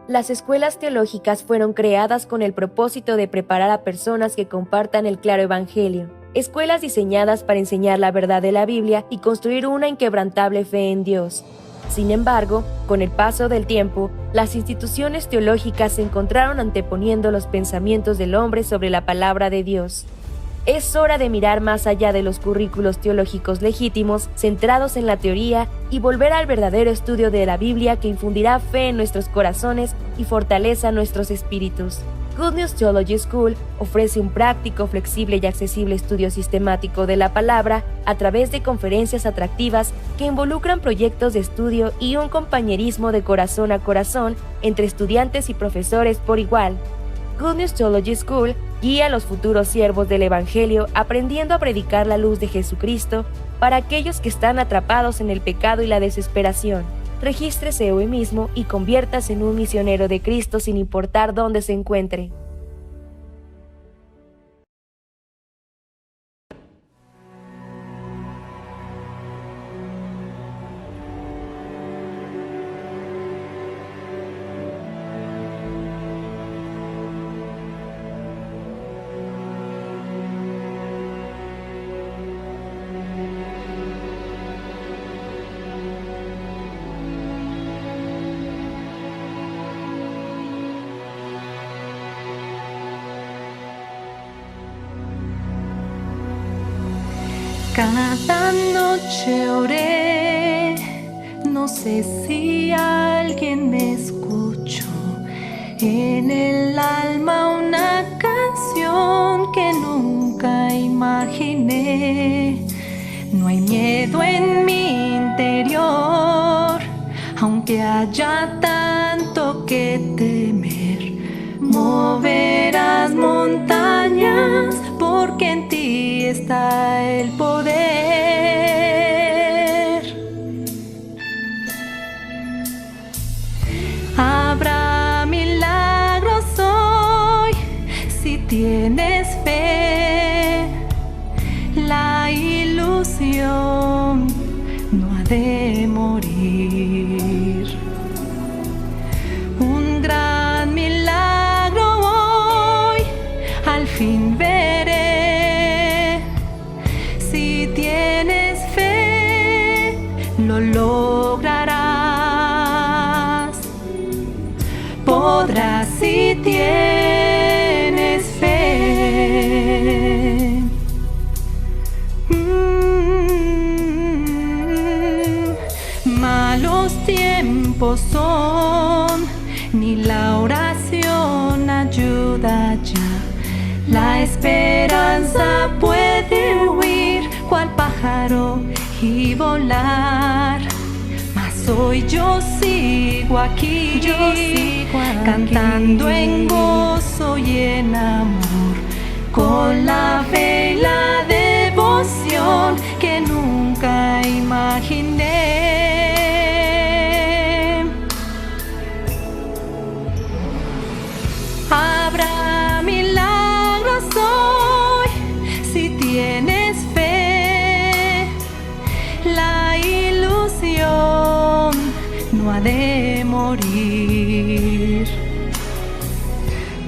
Las escuelas teológicas fueron creadas con el propósito de preparar a personas que compartan el claro evangelio. Escuelas diseñadas para enseñar la verdad de la Biblia y construir una inquebrantable fe en Dios. Sin embargo, con el paso del tiempo, las instituciones teológicas se encontraron anteponiendo los pensamientos del hombre sobre la palabra de Dios. Es hora de mirar más allá de los currículos teológicos legítimos, centrados en la teoría, y volver al verdadero estudio de la Biblia que infundirá fe en nuestros corazones y fortaleza nuestros espíritus. Good News Theology School ofrece un práctico, flexible y accesible estudio sistemático de la palabra a través de conferencias atractivas que involucran proyectos de estudio y un compañerismo de corazón a corazón entre estudiantes y profesores por igual. Good News Theology School guía a los futuros siervos del Evangelio aprendiendo a predicar la luz de Jesucristo para aquellos que están atrapados en el pecado y la desesperación. Regístrese hoy mismo y conviértase en un misionero de Cristo sin importar dónde se encuentre. Cada noche oré, no sé si alguien me escuchó. En el alma una canción que nunca imaginé. No hay miedo en mi interior, aunque haya tanto que temer. Moverás montañas porque en ti está el poder. Habrá milagros hoy si tienes fe. La ilusión no ha de morir. Un gran milagro hoy al fin veré. Si tienes fe, lo lograrás. Podrás si tienes fe. Malos tiempos son, ni la oración ayuda ya. La esperanza puede huir cual pájaro y volar. Mas hoy yo sigo aquí, cantando en gozo y en amor, con la fe y la devoción que nunca imaginé. Habrá milagros hoy si tienes fe. La ilusión no ha de morir.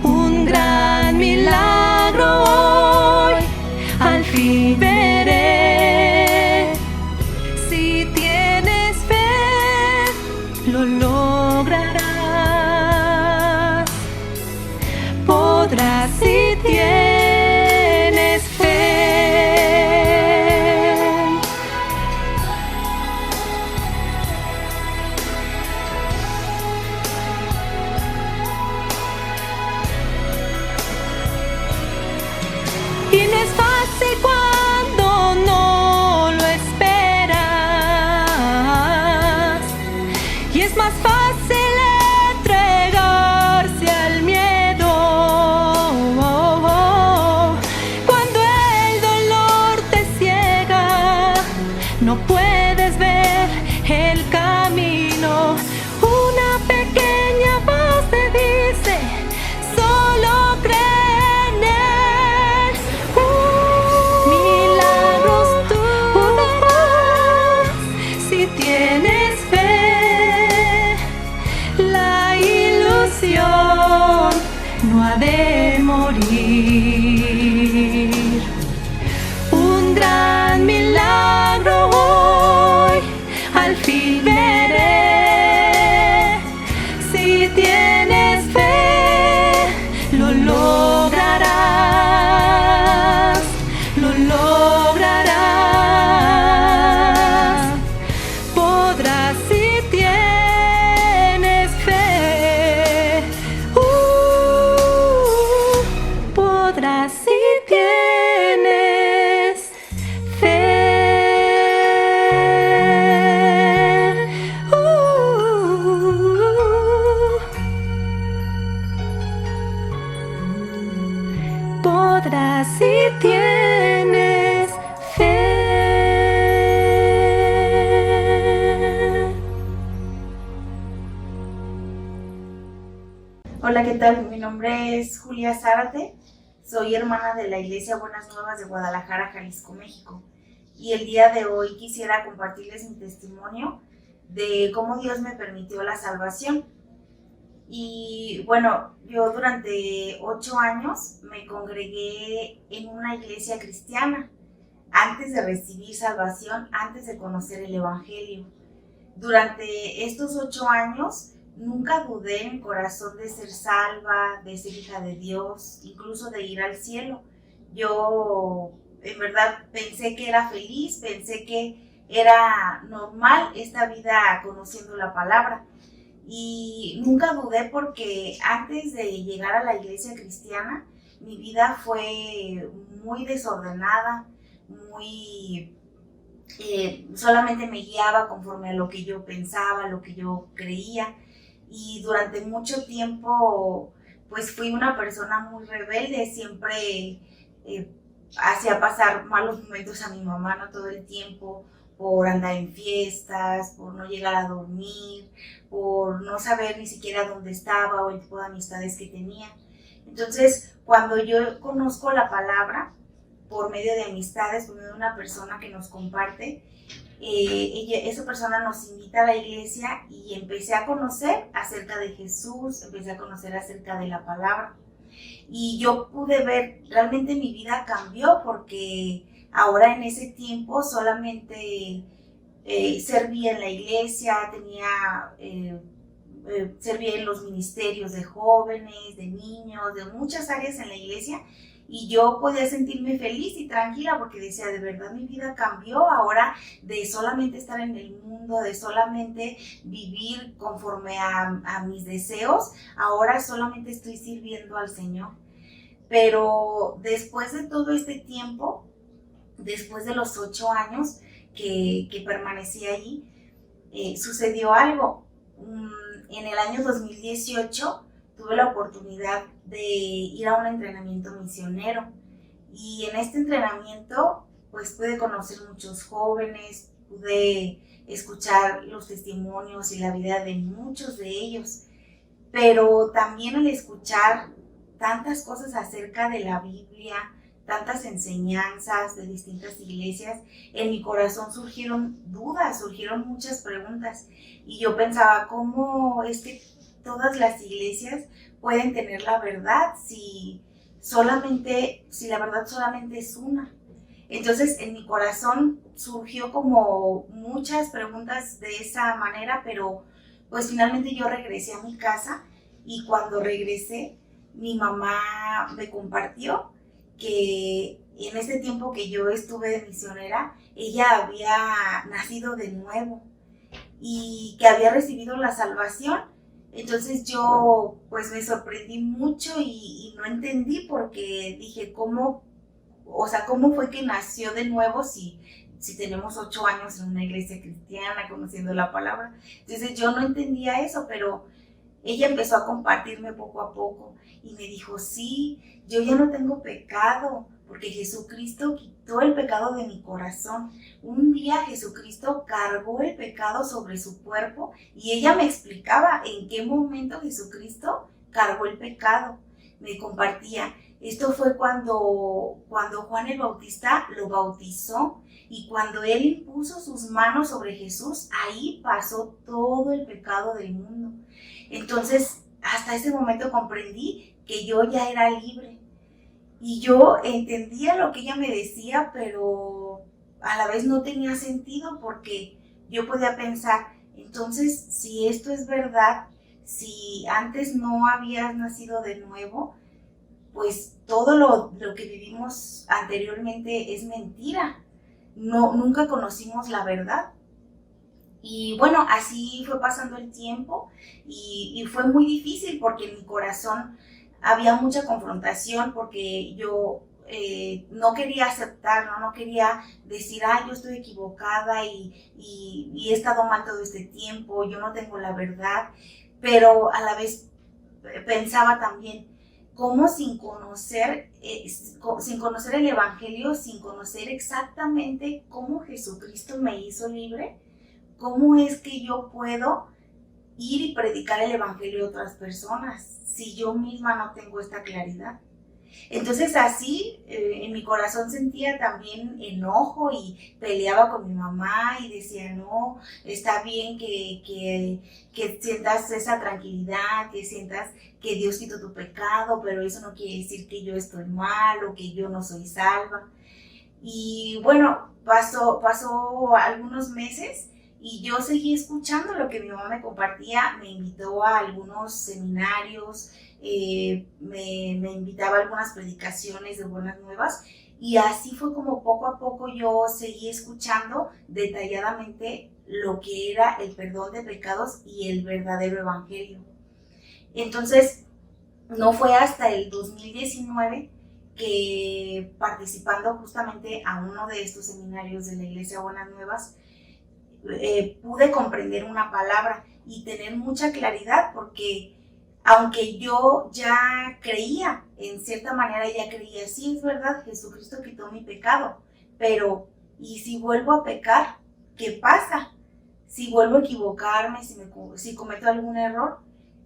Un gran milagro hoy al fin veré. Si tienes fe, lo lograrás. Podrás si tienes fe. Y no es fácil cuando no lo esperas, y es más fácil de morir. Un gran milagro hoy al fin veré. Si tienes fe, lo lograrás, lo lograrás. Podrás si tienes fe. Podrás si tienes fe. Podrás si tienes fe. Hola, ¿qué tal? Mi nombre es Julia Zárate, soy hermana de la Iglesia Buenas Nuevas de Guadalajara, Jalisco, México. Y el día de hoy quisiera compartirles mi testimonio de cómo Dios me permitió la salvación. Y bueno, yo durante 8 años me congregué en una iglesia cristiana antes de recibir salvación, antes de conocer el Evangelio. Durante estos 8 años nunca dudé en mi corazón de ser salva, de ser hija de Dios, incluso de ir al cielo. Yo en verdad pensé que era feliz, pensé que era normal esta vida conociendo la palabra. Y nunca dudé porque antes de llegar a la iglesia cristiana, mi vida fue muy desordenada, solamente me guiaba conforme a lo que yo pensaba, lo que yo creía. Y durante mucho tiempo, pues fui una persona muy rebelde, siempre hacía pasar malos momentos a mi mamá, no todo el tiempo, por andar en fiestas, por no llegar a dormir, por no saber ni siquiera dónde estaba o el tipo de amistades que tenía. Entonces, cuando yo conozco la palabra, por medio de amistades, por medio de una persona que nos comparte, esa persona nos invita a la iglesia y empecé a conocer acerca de Jesús, empecé a conocer acerca de la palabra. Y yo pude ver, realmente mi vida cambió porque ahora en ese tiempo solamente servía en la iglesia, servía en los ministerios de jóvenes, de niños, de muchas áreas en la iglesia. Y yo podía sentirme feliz y tranquila porque decía, de verdad mi vida cambió ahora de solamente estar en el mundo, de solamente vivir conforme a mis deseos, ahora solamente estoy sirviendo al Señor. Pero después de todo este tiempo, después de los 8 años que permanecí allí, sucedió algo. En el año 2018 tuve la oportunidad de ir a un entrenamiento misionero y en este entrenamiento pues pude conocer muchos jóvenes, pude escuchar los testimonios y la vida de muchos de ellos, pero también al escuchar tantas cosas acerca de la Biblia, tantas enseñanzas de distintas iglesias, en mi corazón surgieron dudas, surgieron muchas preguntas y yo pensaba, ¿cómo es que todas las iglesias pueden tener la verdad si la verdad solamente es una? Entonces en mi corazón surgió como muchas preguntas de esa manera, pero pues finalmente yo regresé a mi casa y cuando regresé mi mamá me compartió que en ese tiempo que yo estuve de misionera, ella había nacido de nuevo y que había recibido la salvación. Entonces yo pues me sorprendí mucho y no entendí porque dije, ¿cómo fue que nació de nuevo si tenemos 8 años en una iglesia cristiana conociendo la palabra? Entonces yo no entendía eso, pero ella empezó a compartirme poco a poco y me dijo, sí, yo ya no tengo pecado porque Jesucristo quitó el pecado de mi corazón. Un día Jesucristo cargó el pecado sobre su cuerpo y ella me explicaba en qué momento Jesucristo cargó el pecado. Me compartía, esto fue cuando Juan el Bautista lo bautizó y cuando él impuso sus manos sobre Jesús, ahí pasó todo el pecado del mundo. Entonces, hasta ese momento comprendí que yo ya era libre. Y yo entendía lo que ella me decía, pero a la vez no tenía sentido, porque yo podía pensar, entonces, si esto es verdad, si antes no habías nacido de nuevo, pues todo lo que vivimos anteriormente es mentira. No, nunca conocimos la verdad. Y bueno, así fue pasando el tiempo y fue muy difícil, porque en mi corazón había mucha confrontación, porque yo no quería aceptarlo, no quería decir, yo estoy equivocada y he estado mal todo este tiempo, yo no tengo la verdad, pero a la vez pensaba también, ¿cómo sin conocer el Evangelio, sin conocer exactamente cómo Jesucristo me hizo libre, cómo es que yo puedo ir y predicar el Evangelio a otras personas si yo misma no tengo esta claridad? Entonces así en mi corazón sentía también enojo y peleaba con mi mamá y decía, no, está bien que sientas esa tranquilidad, que sientas que Dios quitó tu pecado, pero eso no quiere decir que yo estoy mal o que yo no soy salva. Y bueno, pasó algunos meses y yo seguí escuchando lo que mi mamá me compartía. Me invitó a algunos seminarios, me invitaba a algunas predicaciones de buenas nuevas, y así fue como poco a poco yo seguí escuchando detalladamente lo que era el perdón de pecados y el verdadero evangelio. Entonces, no fue hasta el 2019 que, participando justamente a uno de estos seminarios de la Iglesia Buenas Nuevas, pude comprender una palabra y tener mucha claridad, porque aunque yo ya creía, en cierta manera ya creía, sí, es verdad, Jesucristo quitó mi pecado, pero ¿y si vuelvo a pecar? ¿Qué pasa? Si vuelvo a equivocarme, si cometo algún error,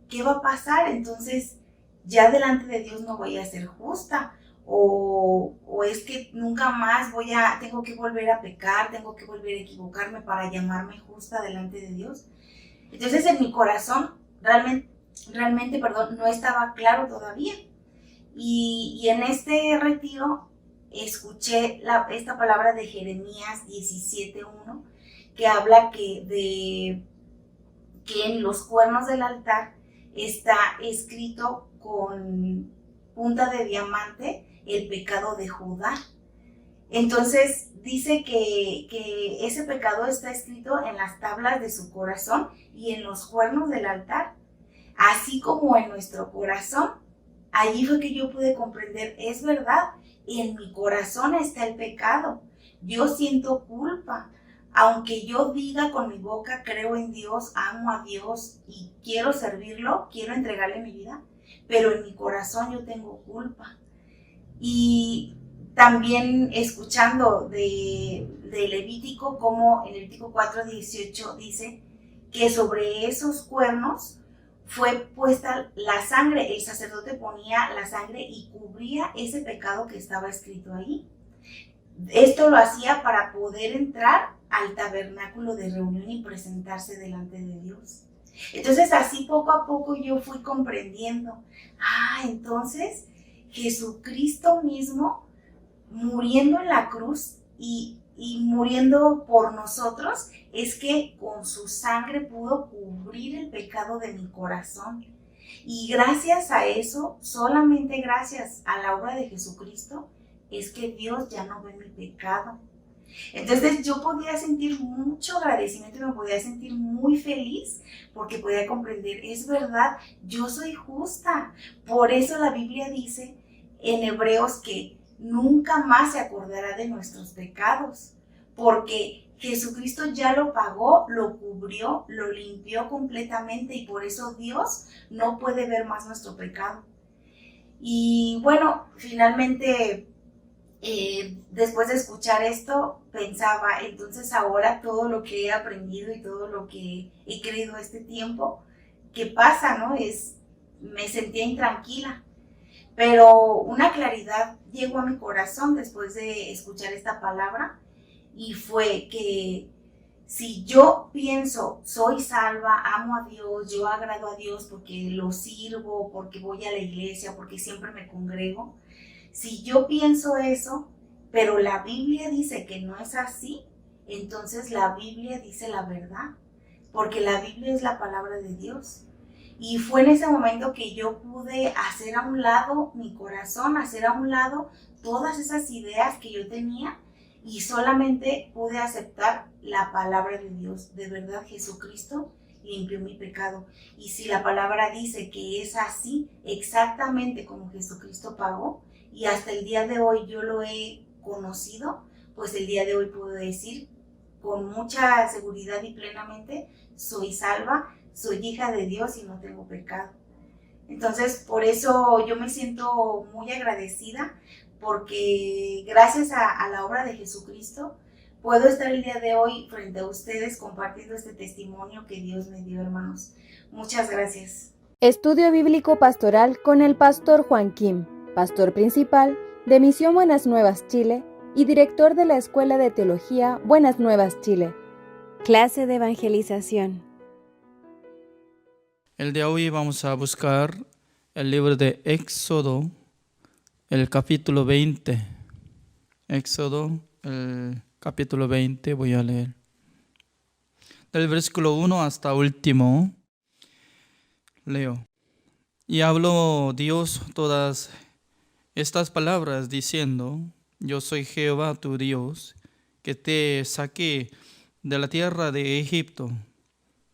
¿qué va a pasar? Entonces, ya delante de Dios no voy a ser justa, o es que nunca más tengo que volver a pecar, tengo que volver a equivocarme para llamarme justa delante de Dios. Entonces, en mi corazón realmente, no estaba claro todavía. Y en este retiro escuché esta palabra de Jeremías 17:1, que habla que en los cuernos del altar está escrito con punta de diamante el pecado de Judá. Entonces dice que ese pecado está escrito en las tablas de su corazón y en los cuernos del altar, así como en nuestro corazón. Allí fue que yo pude comprender, es verdad, en mi corazón está el pecado. Yo siento culpa. Aunque yo diga con mi boca, creo en Dios, amo a Dios y quiero servirlo, quiero entregarle mi vida, pero en mi corazón yo tengo culpa. Y también escuchando de Levítico, como en Levítico 4:18 dice que sobre esos cuernos fue puesta la sangre, el sacerdote ponía la sangre y cubría ese pecado que estaba escrito ahí. Esto lo hacía para poder entrar al tabernáculo de reunión y presentarse delante de Dios. Entonces así poco a poco yo fui comprendiendo, entonces Jesucristo mismo muriendo en la cruz y muriendo por nosotros, es que con su sangre pudo cubrir el pecado de mi corazón. Y gracias a eso, solamente gracias a la obra de Jesucristo, es que Dios ya no ve mi pecado. Entonces yo podía sentir mucho agradecimiento y me podía sentir muy feliz, porque podía comprender, es verdad, yo soy justa. Por eso la Biblia dice en Hebreos que nunca más se acordará de nuestros pecados, porque Jesucristo ya lo pagó, lo cubrió, lo limpió completamente, y por eso Dios no puede ver más nuestro pecado. Y bueno, finalmente, después de escuchar esto, pensaba, entonces ahora todo lo que he aprendido y todo lo que he creído este tiempo, ¿qué pasa, no? Me sentía intranquila, pero una claridad llegó a mi corazón después de escuchar esta palabra, y fue que Si yo pienso, soy salva, amo a Dios, yo agrado a Dios porque lo sirvo, porque voy a la iglesia, porque siempre me congrego, si yo pienso eso, pero la Biblia dice que no es así, entonces la Biblia dice la verdad, porque la Biblia es la palabra de Dios. Y fue en ese momento que yo pude hacer a un lado mi corazón, hacer a un lado todas esas ideas que yo tenía y solamente pude aceptar la palabra de Dios. De verdad, Jesucristo limpió mi pecado. Y si la palabra dice que es así, exactamente como Jesucristo pagó, y hasta el día de hoy yo lo he conocido, pues el día de hoy puedo decir con mucha seguridad y plenamente, soy salva, soy hija de Dios y no tengo pecado. Entonces, por eso yo me siento muy agradecida, porque gracias a la obra de Jesucristo, puedo estar el día de hoy frente a ustedes compartiendo este testimonio que Dios me dio, hermanos. Muchas gracias. Estudio Bíblico Pastoral con el pastor Juan Kim, pastor principal de Misión Buenas Nuevas Chile y director de la Escuela de Teología Buenas Nuevas Chile. Clase de evangelización. El día de hoy vamos a buscar el libro de Éxodo, el capítulo 20. Éxodo, el capítulo 20, voy a leer. Del versículo 1 hasta último, leo. Y habló Dios todas estas palabras diciendo: Yo soy Jehová tu Dios, que te saqué de la tierra de Egipto,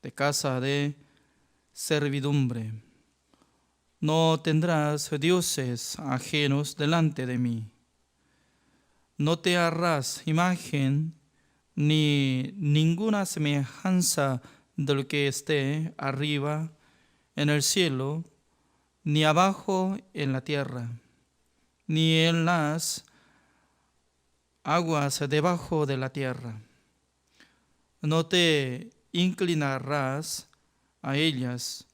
de casa de servidumbre. No tendrás dioses ajenos delante de mí. No te harás imagen ni ninguna semejanza de lo que esté arriba en el cielo, ni abajo en la tierra, ni en las aguas debajo de la tierra. No te inclinarás a ellas,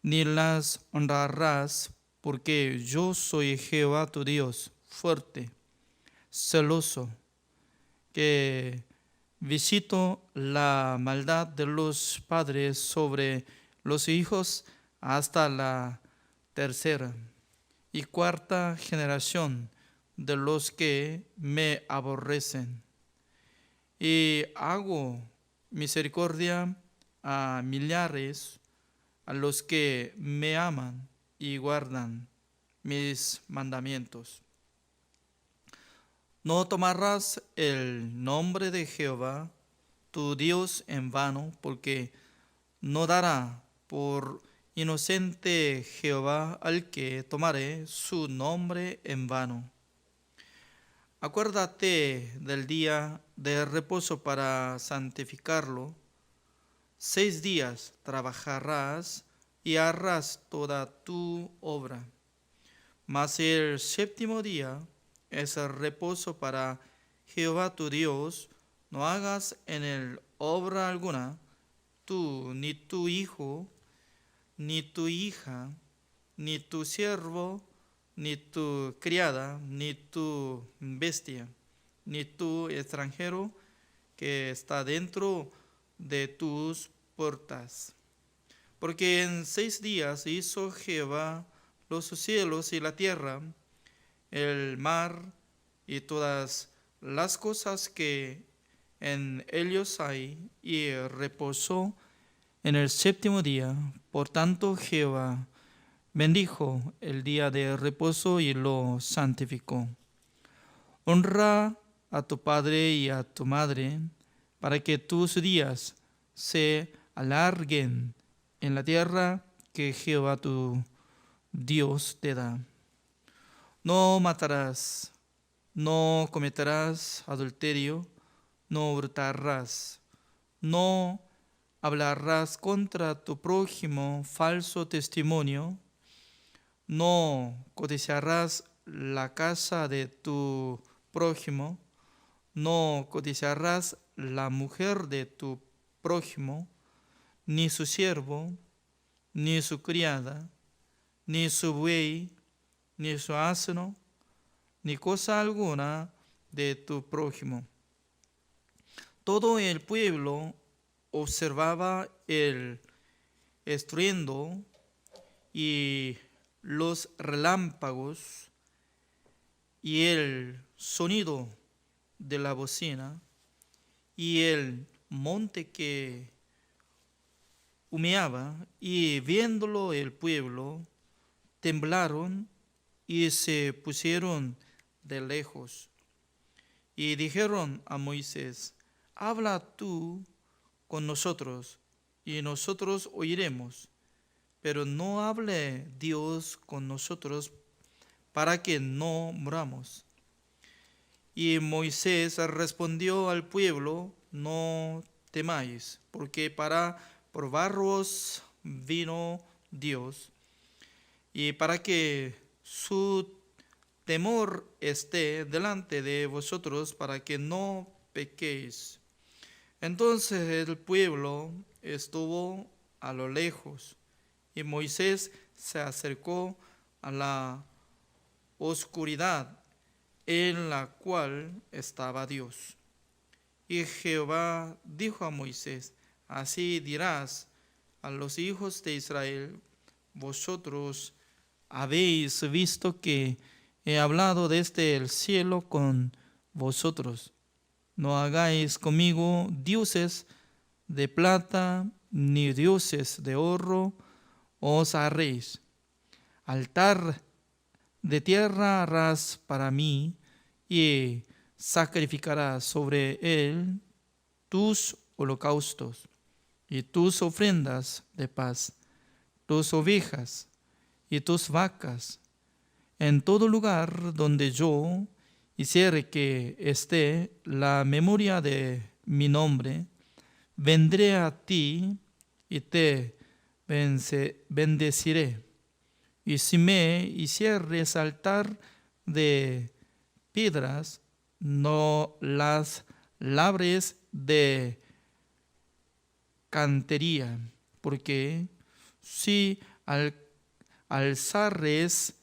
ni las honrarás, porque yo soy Jehová tu Dios, fuerte, celoso, que visito la maldad de los padres sobre los hijos hasta la tercera y cuarta generación de los que me aborrecen. Y hago misericordia a millares, a los que me aman y guardan mis mandamientos. No tomarás el nombre de Jehová, tu Dios, en vano, porque no dará por inocente Jehová al que tomare su nombre en vano. Acuérdate del día de reposo para santificarlo. 6 días trabajarás y harás toda tu obra. Mas el séptimo día es el reposo para Jehová tu Dios. No hagas en él obra alguna, tú, ni tu hijo, ni tu hija, ni tu siervo, ni tu criada, ni tu bestia, ni tu extranjero que está dentro de tus puertas. Porque en 6 días hizo Jehová los cielos y la tierra, el mar y todas las cosas que en ellos hay, y reposó en el séptimo día. Por tanto, Jehová bendijo el día de reposo y lo santificó. Honra a tu padre y a tu madre, para que tus días se alarguen en la tierra que Jehová tu Dios te da. No matarás, no cometerás adulterio, no hurtarás, no hablarás contra tu prójimo falso testimonio, no codiciarás la casa de tu prójimo, no codiciarás la mujer de tu prójimo, ni su siervo, ni su criada, ni su buey, ni su asno, ni cosa alguna de tu prójimo. Todo el pueblo observaba el estruendo y los relámpagos y el sonido de la bocina y el monte que humeaba, y viéndolo el pueblo temblaron y se pusieron de lejos. Y dijeron a Moisés: habla tú con nosotros, y nosotros oiremos, pero no hable Dios con nosotros para que no muramos. Y Moisés respondió al pueblo: no temáis, porque para probaros vino Dios, y para que su temor esté delante de vosotros, para que no pequéis. Entonces el pueblo estuvo a lo lejos, y Moisés se acercó a la oscuridad en la cual estaba Dios. Y Jehová dijo a Moisés: así dirás a los hijos de Israel: vosotros habéis visto que he hablado desde el cielo con vosotros. No hagáis conmigo dioses de plata, ni dioses de oro os haréis. Altar de tierra harás para mí, y sacrificarás sobre él tus holocaustos y tus ofrendas de paz, tus ovejas y tus vacas. En todo lugar donde yo hiciere que esté la memoria de mi nombre, vendré a ti y te bendeciré. Y si me hicieres altar de piedras, no las labres de cantería, porque si alzares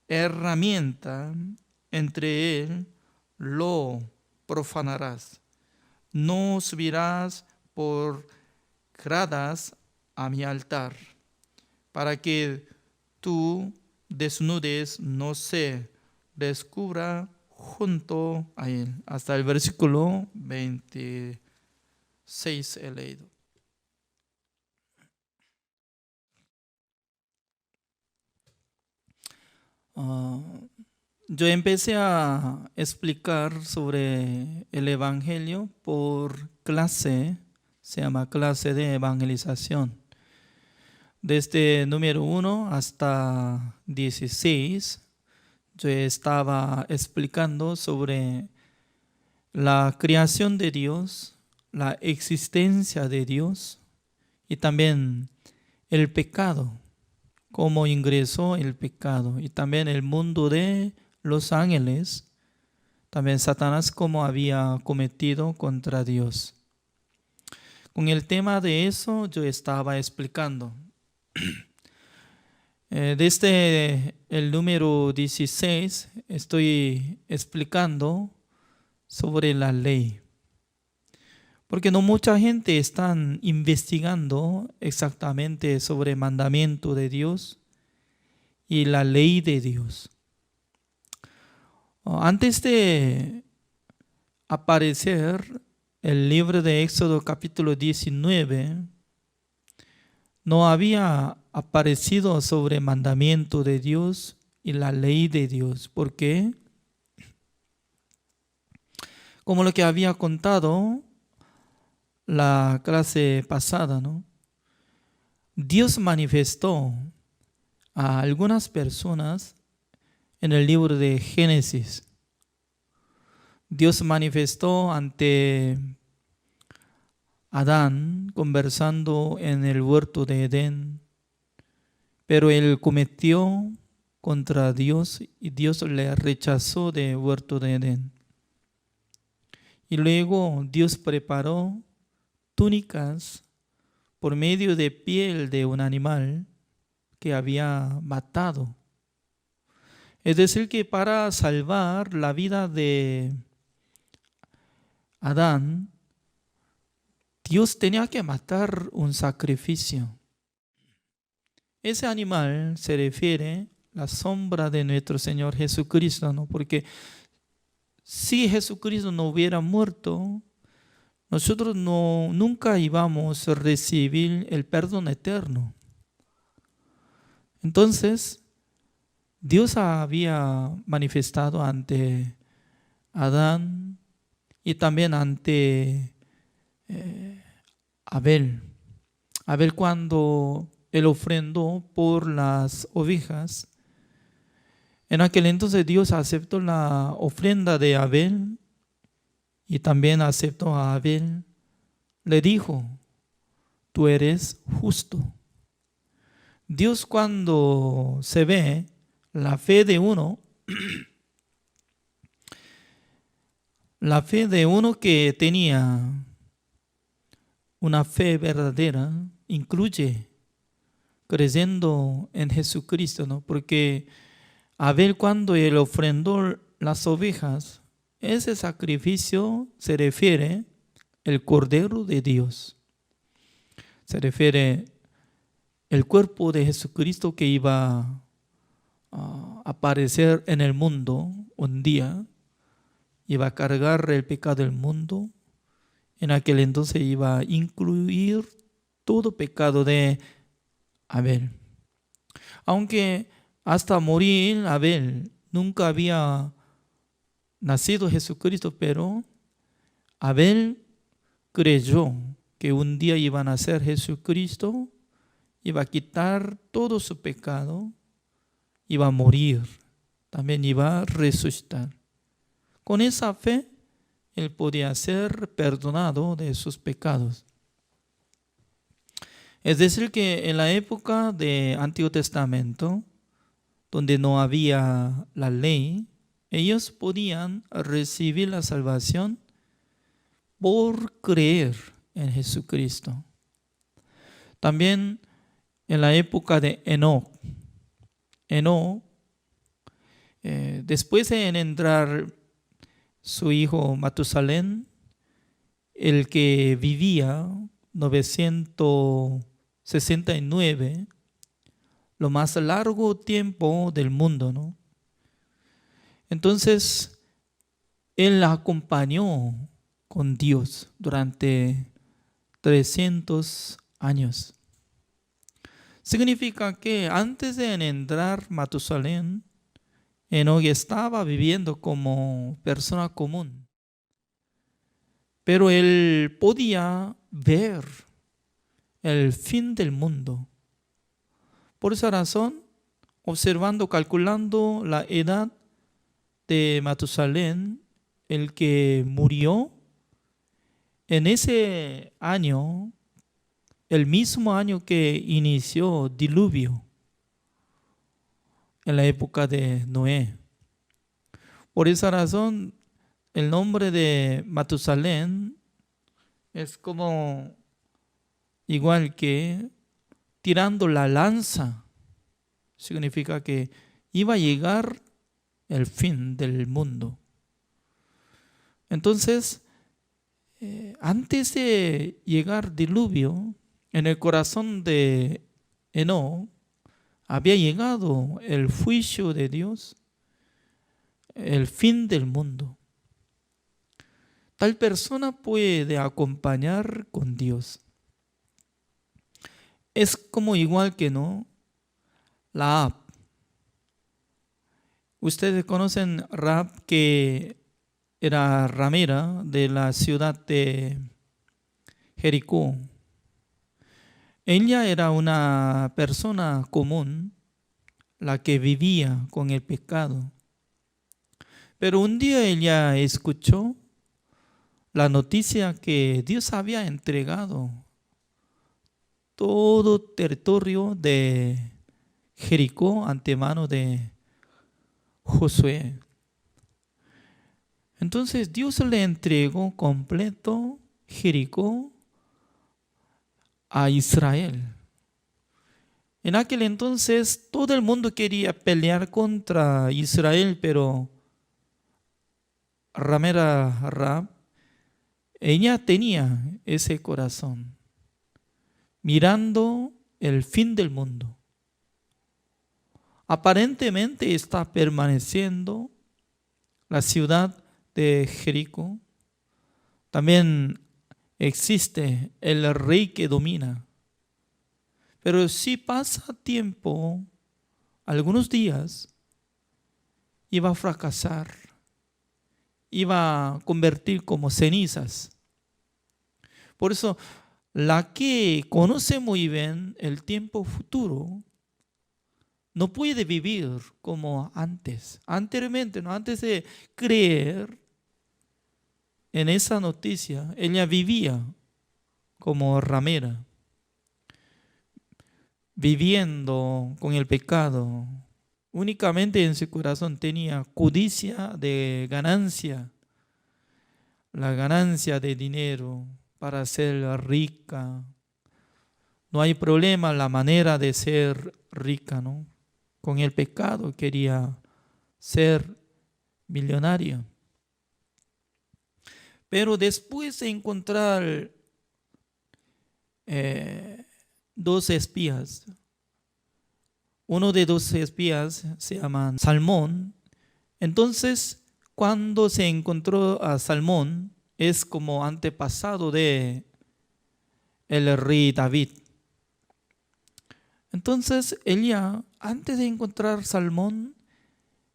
herramienta entre él, lo profanarás. No subirás por gradas a mi altar, para que tu desnudez no se descubra junto a él. Hasta el versículo 26 he leído. Yo empecé a explicar sobre el Evangelio por clase, se llama clase de evangelización. Desde número 1 hasta 16, yo estaba explicando sobre la creación de Dios, la existencia de Dios y también el pecado, cómo ingresó el pecado, y también el mundo de los ángeles, también Satanás cómo había cometido contra Dios. Con el tema de eso yo estaba explicando. Desde el número 16 estoy explicando sobre la ley, porque no mucha gente está investigando exactamente sobre el mandamiento de Dios y la ley de Dios. Antes de aparecer el libro de Éxodo capítulo 19, no había aparecido sobre el mandamiento de Dios y la ley de Dios. ¿Por qué? Como lo que había contado la clase pasada, ¿no? Dios manifestó a algunas personas en el libro de Génesis. Dios manifestó ante Adán conversando en el huerto de Edén, pero él cometió contra Dios y Dios le rechazó del huerto de Edén. Y luego Dios preparó túnicas por medio de piel de un animal que había matado. Es decir, que para salvar la vida de Adán, Dios tenía que matar un sacrificio. Ese animal se refiere a la sombra de nuestro Señor Jesucristo, ¿no? Porque si Jesucristo no hubiera muerto, nosotros nunca íbamos a recibir el perdón eterno. Entonces, Dios había manifestado ante Adán y también ante Abel. Abel, cuando él ofrendó por las ovejas, en aquel entonces Dios aceptó la ofrenda de Abel y también aceptó a Abel. Le dijo: tú eres justo. Dios, cuando se ve la fe de uno, la fe de uno que tenía una fe verdadera, incluye creyendo en Jesucristo, ¿no? Porque Abel, cuando él ofrendó las ovejas, ese sacrificio se refiere al Cordero de Dios. Se refiere al cuerpo de Jesucristo que iba a aparecer en el mundo un día, iba a cargar el pecado del mundo. En aquel entonces iba a incluir todo pecado de Abel. Aunque hasta morir Abel nunca había nacido Jesucristo, pero Abel creyó que un día iba a nacer Jesucristo, iba a quitar todo su pecado, iba a morir, también iba a resucitar. Con esa fe, él podía ser perdonado de sus pecados. Es decir, que en la época del Antiguo Testamento, donde no había la ley, ellos podían recibir la salvación por creer en Jesucristo. También en la época de Enoc, después de engendrar su hijo Matusalén, el que vivía 969, lo más largo tiempo del mundo, ¿no? Entonces, él acompañó con Dios durante 300 años. Significa que antes de engendrar Matusalén, Enoc estaba viviendo como persona común. Pero él podía ver el fin del mundo. Por esa razón, observando, calculando la edad de Matusalén, el que murió en ese año, el mismo año que inició diluvio, en la época de Noé. Por esa razón, el nombre de Matusalén es como igual que tirando la lanza. Significa que iba a llegar el fin del mundo. Entonces, antes de llegar diluvio, en el corazón de Enoc había llegado el juicio de Dios, el fin del mundo. Tal persona puede acompañar con Dios. Es como igual que Rahab. Ustedes conocen Rahab, que era ramera de la ciudad de Jericó. Ella era una persona común, la que vivía con el pecado. Pero un día ella escuchó la noticia que Dios había entregado todo territorio de Jericó ante mano de Josué. Entonces Dios le entregó completo Jericó a Israel. En aquel entonces todo el mundo quería pelear contra Israel, pero ramera Rahab, Ella tenía ese corazón, mirando el fin del mundo. Aparentemente está permaneciendo la ciudad de Jericó. También existe el rey que domina. Pero si pasa tiempo, algunos días, iba a fracasar, iba a convertir como cenizas. Por eso, la que conoce muy bien el tiempo futuro, no puede vivir como antes. Anteriormente, ¿no? Antes de creer en esa noticia, ella vivía como ramera, viviendo con el pecado. Únicamente en su corazón tenía codicia de ganancia, la ganancia de dinero para ser rica. No hay problema la manera de ser rica, ¿no? Con el pecado quería ser millonaria. Pero después de encontrar dos espías, uno de dos espías se llama Salmón. Entonces, cuando se encontró a Salmón, es como antepasado de el rey David. Entonces, ella, antes de encontrar Salmón,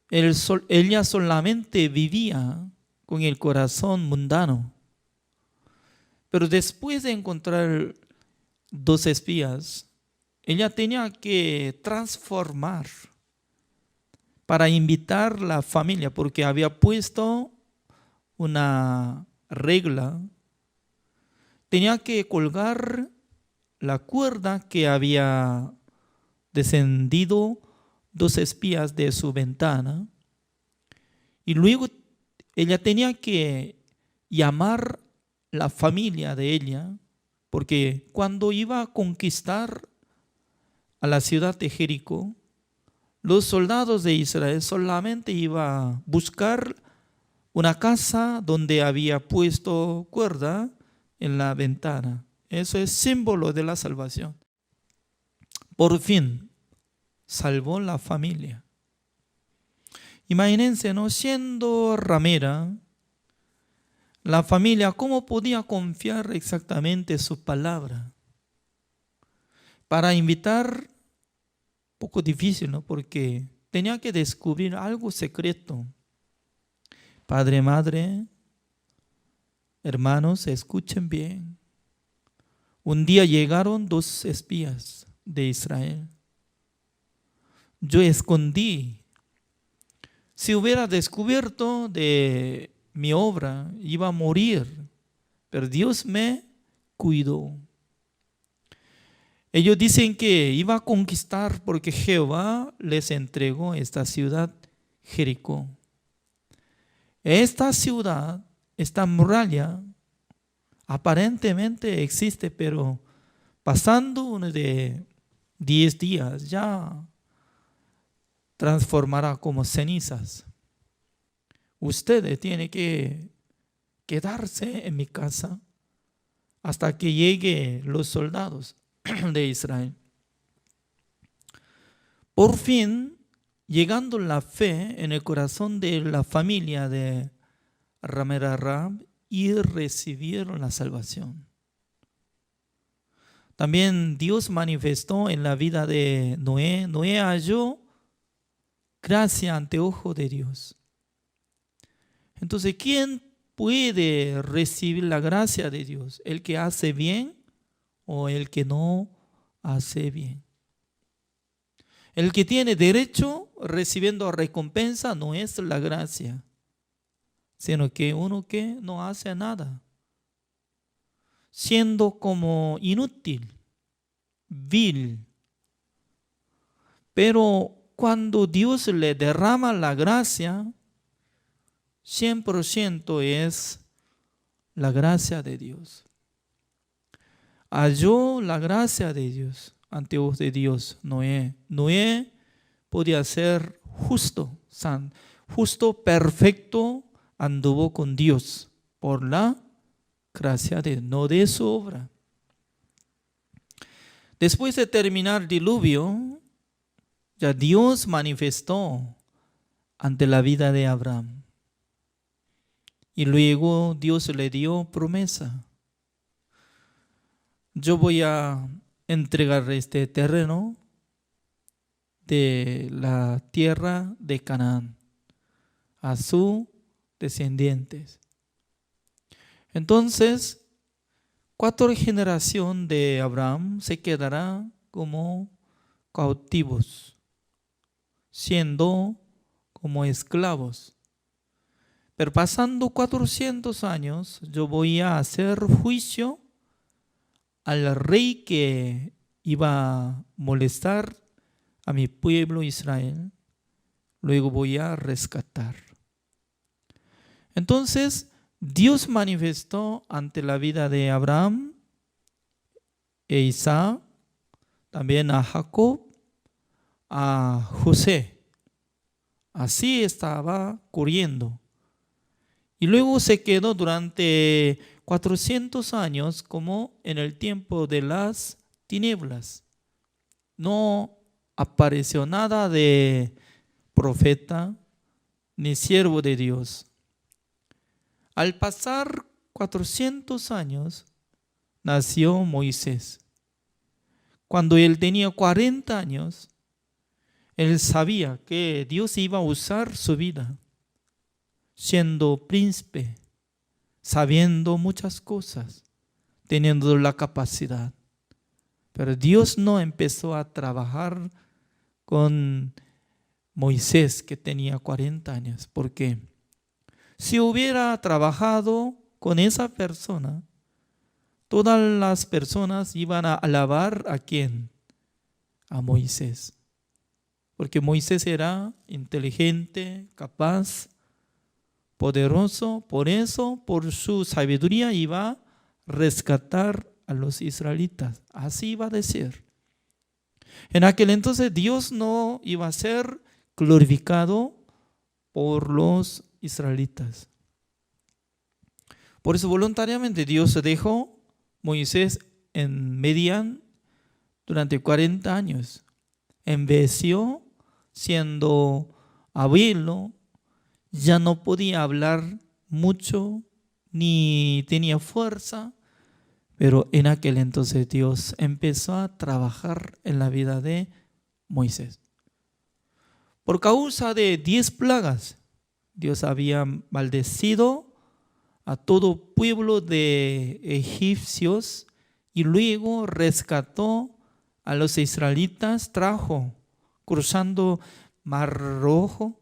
ella solamente vivía con el corazón mundano. Pero después de encontrar dos espías, ella tenía que transformar para invitar a la familia, porque había puesto una regla. Tenía que colgar la cuerda que había descendido dos espías de su ventana, y luego ella tenía que llamar la familia de ella, porque cuando iba a conquistar a la ciudad de Jericó, los soldados de Israel solamente iban a buscar una casa donde había puesto cuerda en la ventana. Eso es símbolo de la salvación. Por fin, salvó la familia. Imagínense, ¿no? Siendo ramera, la familia, ¿cómo podía confiar exactamente su palabra? Para invitar, poco difícil, ¿no? Porque tenía que descubrir algo secreto. Padre, madre, hermanos, escuchen bien. Un día llegaron dos espías de Israel. Yo escondí. Si hubiera descubierto de mi obra, iba a morir. Pero Dios me cuidó. Ellos dicen que iba a conquistar porque Jehová les entregó esta ciudad, Jericó. Esta ciudad, esta muralla, aparentemente existe, pero pasando uno de 10 días ya transformará como cenizas. Ustedes tienen que quedarse en mi casa hasta que lleguen los soldados de Israel. Por fin, llegando la fe en el corazón de la familia de ramera Rahab, y recibieron la salvación. También Dios manifestó en la vida de Noé. Noé halló gracia ante ojo de Dios. Entonces, ¿quién puede recibir la gracia de Dios? ¿El que hace bien o el que no hace bien? El que tiene derecho recibiendo recompensa no es la gracia, sino que uno que no hace nada, siendo como inútil, vil. Pero cuando Dios le derrama la gracia, 100% es la gracia de Dios. Halló la gracia de Dios ante ojos de Dios Noé. Noé podía ser justo, justo, perfecto, anduvo con Dios por la gracia de Dios, no de su obra. Después de terminar el diluvio, ya Dios manifestó ante la vida de Abraham. Y luego Dios le dio promesa. Yo voy a entregar este terreno de la tierra de Canaán a sus descendientes. Entonces, 4 generaciones de Abraham se quedarán como cautivos, siendo como esclavos. Pero pasando 400 años, yo voy a hacer juicio al rey que iba a molestar a mi pueblo Israel. Luego voy a rescatar. Entonces, Dios manifestó ante la vida de Abraham e Isaac, también a Jacob, a José. Así estaba ocurriendo. Y luego se quedó durante 400 años como en el tiempo de las tinieblas. No apareció nada de profeta ni siervo de Dios. Al pasar 400 años, nació Moisés. Cuando él tenía 40 años, él sabía que Dios iba a usar su vida, siendo príncipe, sabiendo muchas cosas, teniendo la capacidad. Pero Dios no empezó a trabajar con Moisés, que tenía 40 años. ¿Por qué? Si hubiera trabajado con esa persona, todas las personas iban a alabar ¿a quién? A Moisés. Porque Moisés era inteligente, capaz, poderoso. Por eso, por su sabiduría, iba a rescatar a los israelitas. Así iba a decir. En aquel entonces Dios no iba a ser glorificado por los israelitas. Por eso voluntariamente Dios dejó Moisés en Medián durante 40 años. Envejeció, siendo abuelo, ya no podía hablar mucho, ni tenía fuerza, pero en aquel entonces Dios empezó a trabajar en la vida de Moisés. Por causa de 10 plagas, Dios había maldecido a todo pueblo de egipcios y luego rescató a los israelitas, trajo cruzando Mar Rojo,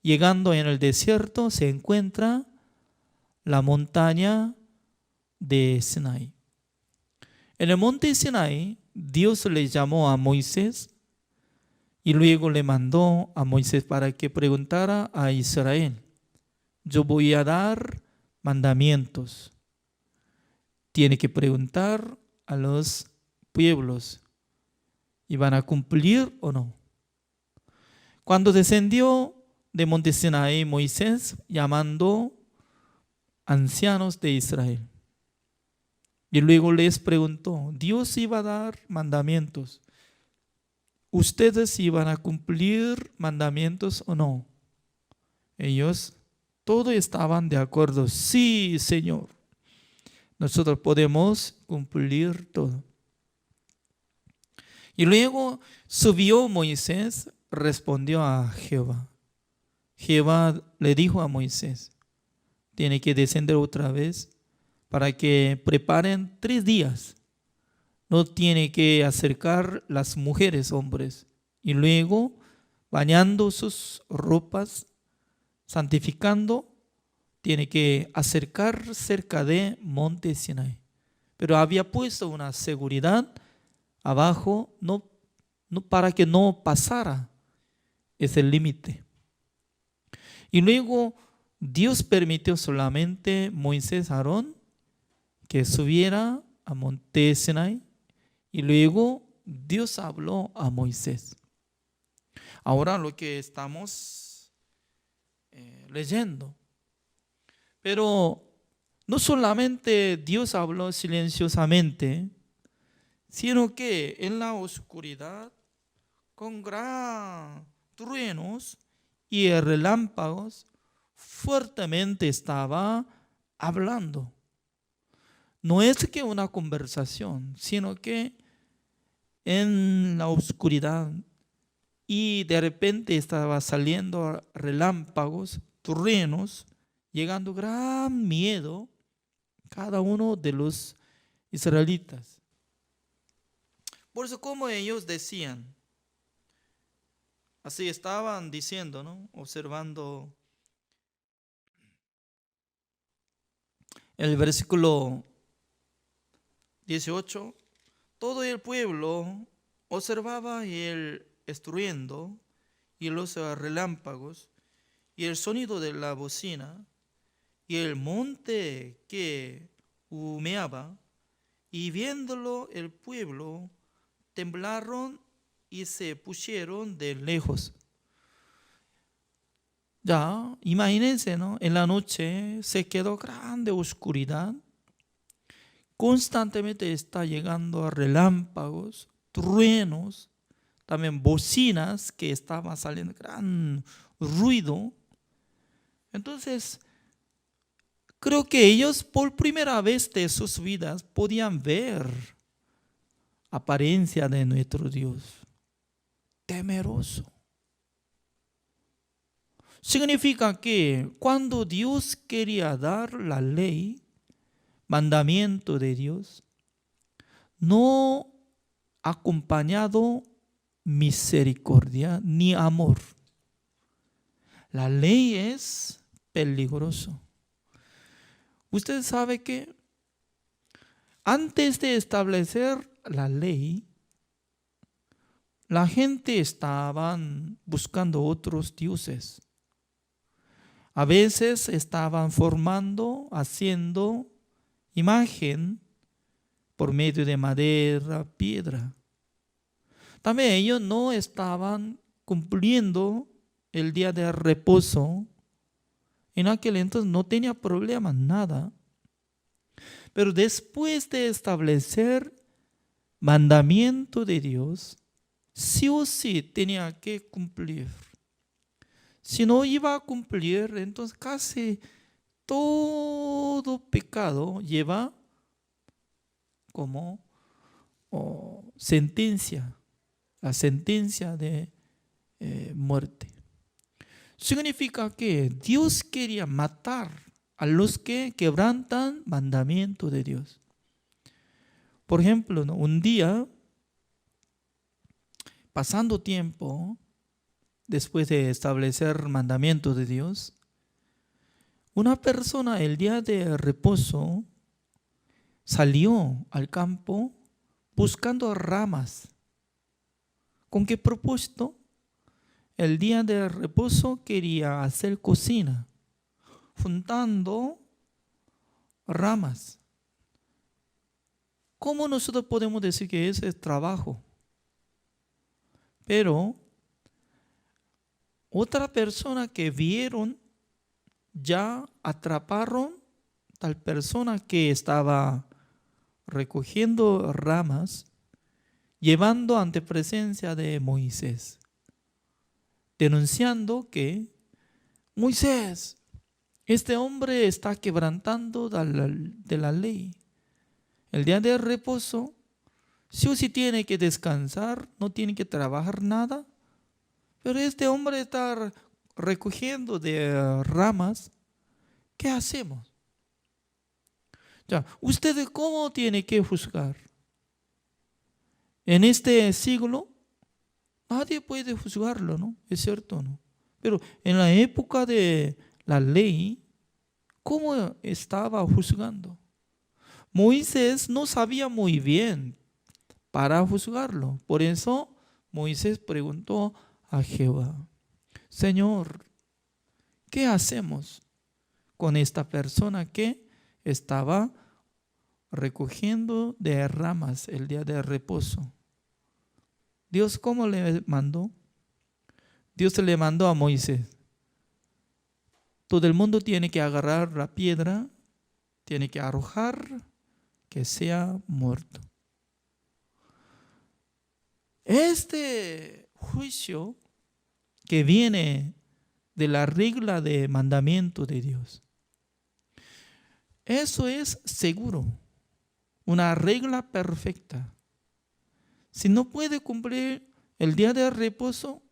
llegando en el desierto se encuentra la montaña de Sinaí. En el monte Sinaí, Dios le llamó a Moisés y luego le mandó a Moisés para que preguntara a Israel: yo voy a dar mandamientos. Tiene que preguntar a los pueblos: ¿y van a cumplir o no? Cuando descendió de monte Sinaí Moisés, llamando ancianos de Israel, y luego les preguntó: Dios iba a dar mandamientos, ¿ustedes iban a cumplir mandamientos o no? Ellos todos estaban de acuerdo: sí, Señor, nosotros podemos cumplir todo. Y luego subió Moisés, respondió a Jehová. Jehová le dijo a Moisés: tiene que descender otra vez para que preparen 3 días. No tiene que acercar las mujeres, hombres. Y luego, bañando sus ropas, santificando, tiene que acercar cerca de monte Sinaí. Pero había puesto una seguridad abajo, no para que no pasara ese límite. Y luego Dios permitió solamente Moisés, Aarón, que subiera a monte Sinaí, y luego Dios habló a Moisés. Ahora lo que estamos leyendo. Pero no solamente Dios habló silenciosamente, sino que en la oscuridad, con gran truenos y relámpagos, fuertemente estaba hablando. No es que una conversación, sino que en la oscuridad, y de repente estaba saliendo relámpagos, truenos, llegando gran miedo a cada uno de los israelitas. Por eso, como ellos decían, así estaban diciendo, ¿no? Observando el versículo 18, todo el pueblo observaba el estruendo y los relámpagos y el sonido de la bocina y el monte que humeaba, y viéndolo el pueblo temblaron y se pusieron de lejos. Ya, imagínense, ¿no? En la noche se quedó grande oscuridad. Constantemente está llegando a relámpagos, truenos, también bocinas que estaban saliendo gran ruido. Entonces, creo que ellos por primera vez de sus vidas podían ver apariencia de nuestro Dios, temeroso. Significa que cuando Dios quería dar la ley, mandamiento de Dios, no acompañado misericordia ni amor. La ley es peligroso. Usted sabe que antes de establecer la ley, la gente estaba buscando otros dioses. A veces estaban formando, haciendo imagen por medio de madera, piedra. También ellos no estaban cumpliendo el día de reposo. En aquel entonces no tenía problema, nada. Pero después de establecer mandamiento de Dios, sí o sí tenía que cumplir. Si no iba a cumplir, entonces casi todo pecado lleva como sentencia, la sentencia de muerte. Significa que Dios quería matar a los que quebrantan mandamiento de Dios. Por ejemplo, ¿no? Un día, pasando tiempo, después de establecer mandamiento de Dios, una persona el día de reposo salió al campo buscando ramas. ¿Con qué propósito? El día de reposo quería hacer cocina, juntando ramas. ¿Cómo nosotros podemos decir que ese es trabajo? Pero otra persona que vieron ya atraparon tal persona que estaba recogiendo ramas, llevando ante presencia de Moisés, denunciando que Moisés, este hombre está quebrantando de la ley. El día de reposo, sí o sí tiene que descansar, no tiene que trabajar nada, pero este hombre está recogiendo de ramas. ¿Qué hacemos? Ya, ¿usted cómo tiene que juzgar? En este siglo, nadie puede juzgarlo, ¿no? Es cierto, ¿no? Pero en la época de la ley, ¿cómo estaba juzgando? Moisés no sabía muy bien para juzgarlo. Por eso Moisés preguntó a Jehová: Señor, ¿qué hacemos con esta persona que estaba recogiendo de ramas el día de reposo? Dios, ¿cómo le mandó? Dios le mandó a Moisés: todo el mundo tiene que agarrar la piedra, tiene que arrojar, que sea muerto. Este juicio que viene de la regla de mandamiento de Dios, eso es seguro, una regla perfecta. Si no puede cumplir el día de reposo,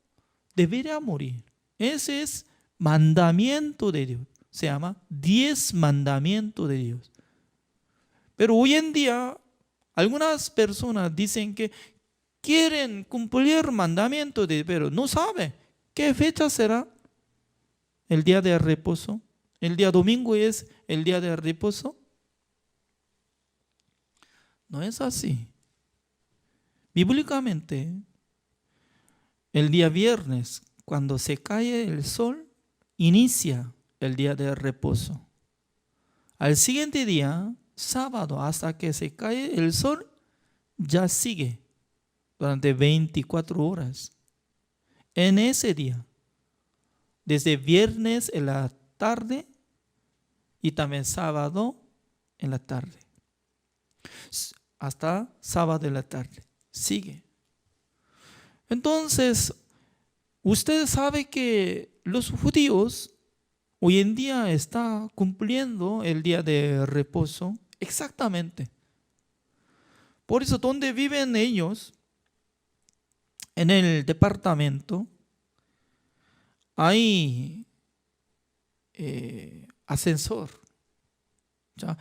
debería morir. Ese es mandamiento de Dios. Se llama 10 mandamientos de Dios. Pero hoy en día, algunas personas dicen que quieren cumplir mandamientos, pero no saben qué fecha será el día de reposo. El día domingo es el día de reposo. No es así. Bíblicamente, el día viernes, cuando se cae el sol, inicia el día de reposo. Al siguiente día, sábado, hasta que se cae el sol, ya sigue durante 24 horas. En ese día, desde viernes en la tarde y también sábado en la tarde, hasta sábado en la tarde, sigue. Entonces, usted sabe que los judíos hoy en día están cumpliendo el día de reposo exactamente. Por eso, donde viven ellos, en el departamento, hay ascensor. O sea,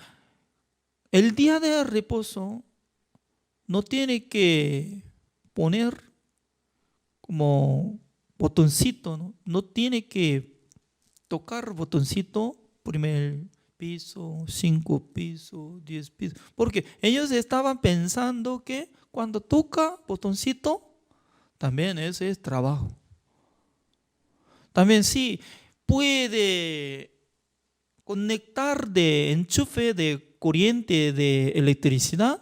el día de reposo no tiene que poner como botoncito, ¿no? No tiene que tocar botoncito, primer piso, 5 pisos, 10 pisos. Porque ellos estaban pensando que cuando toca botoncito, también ese es trabajo. También sí puede conectar de enchufe de corriente de electricidad,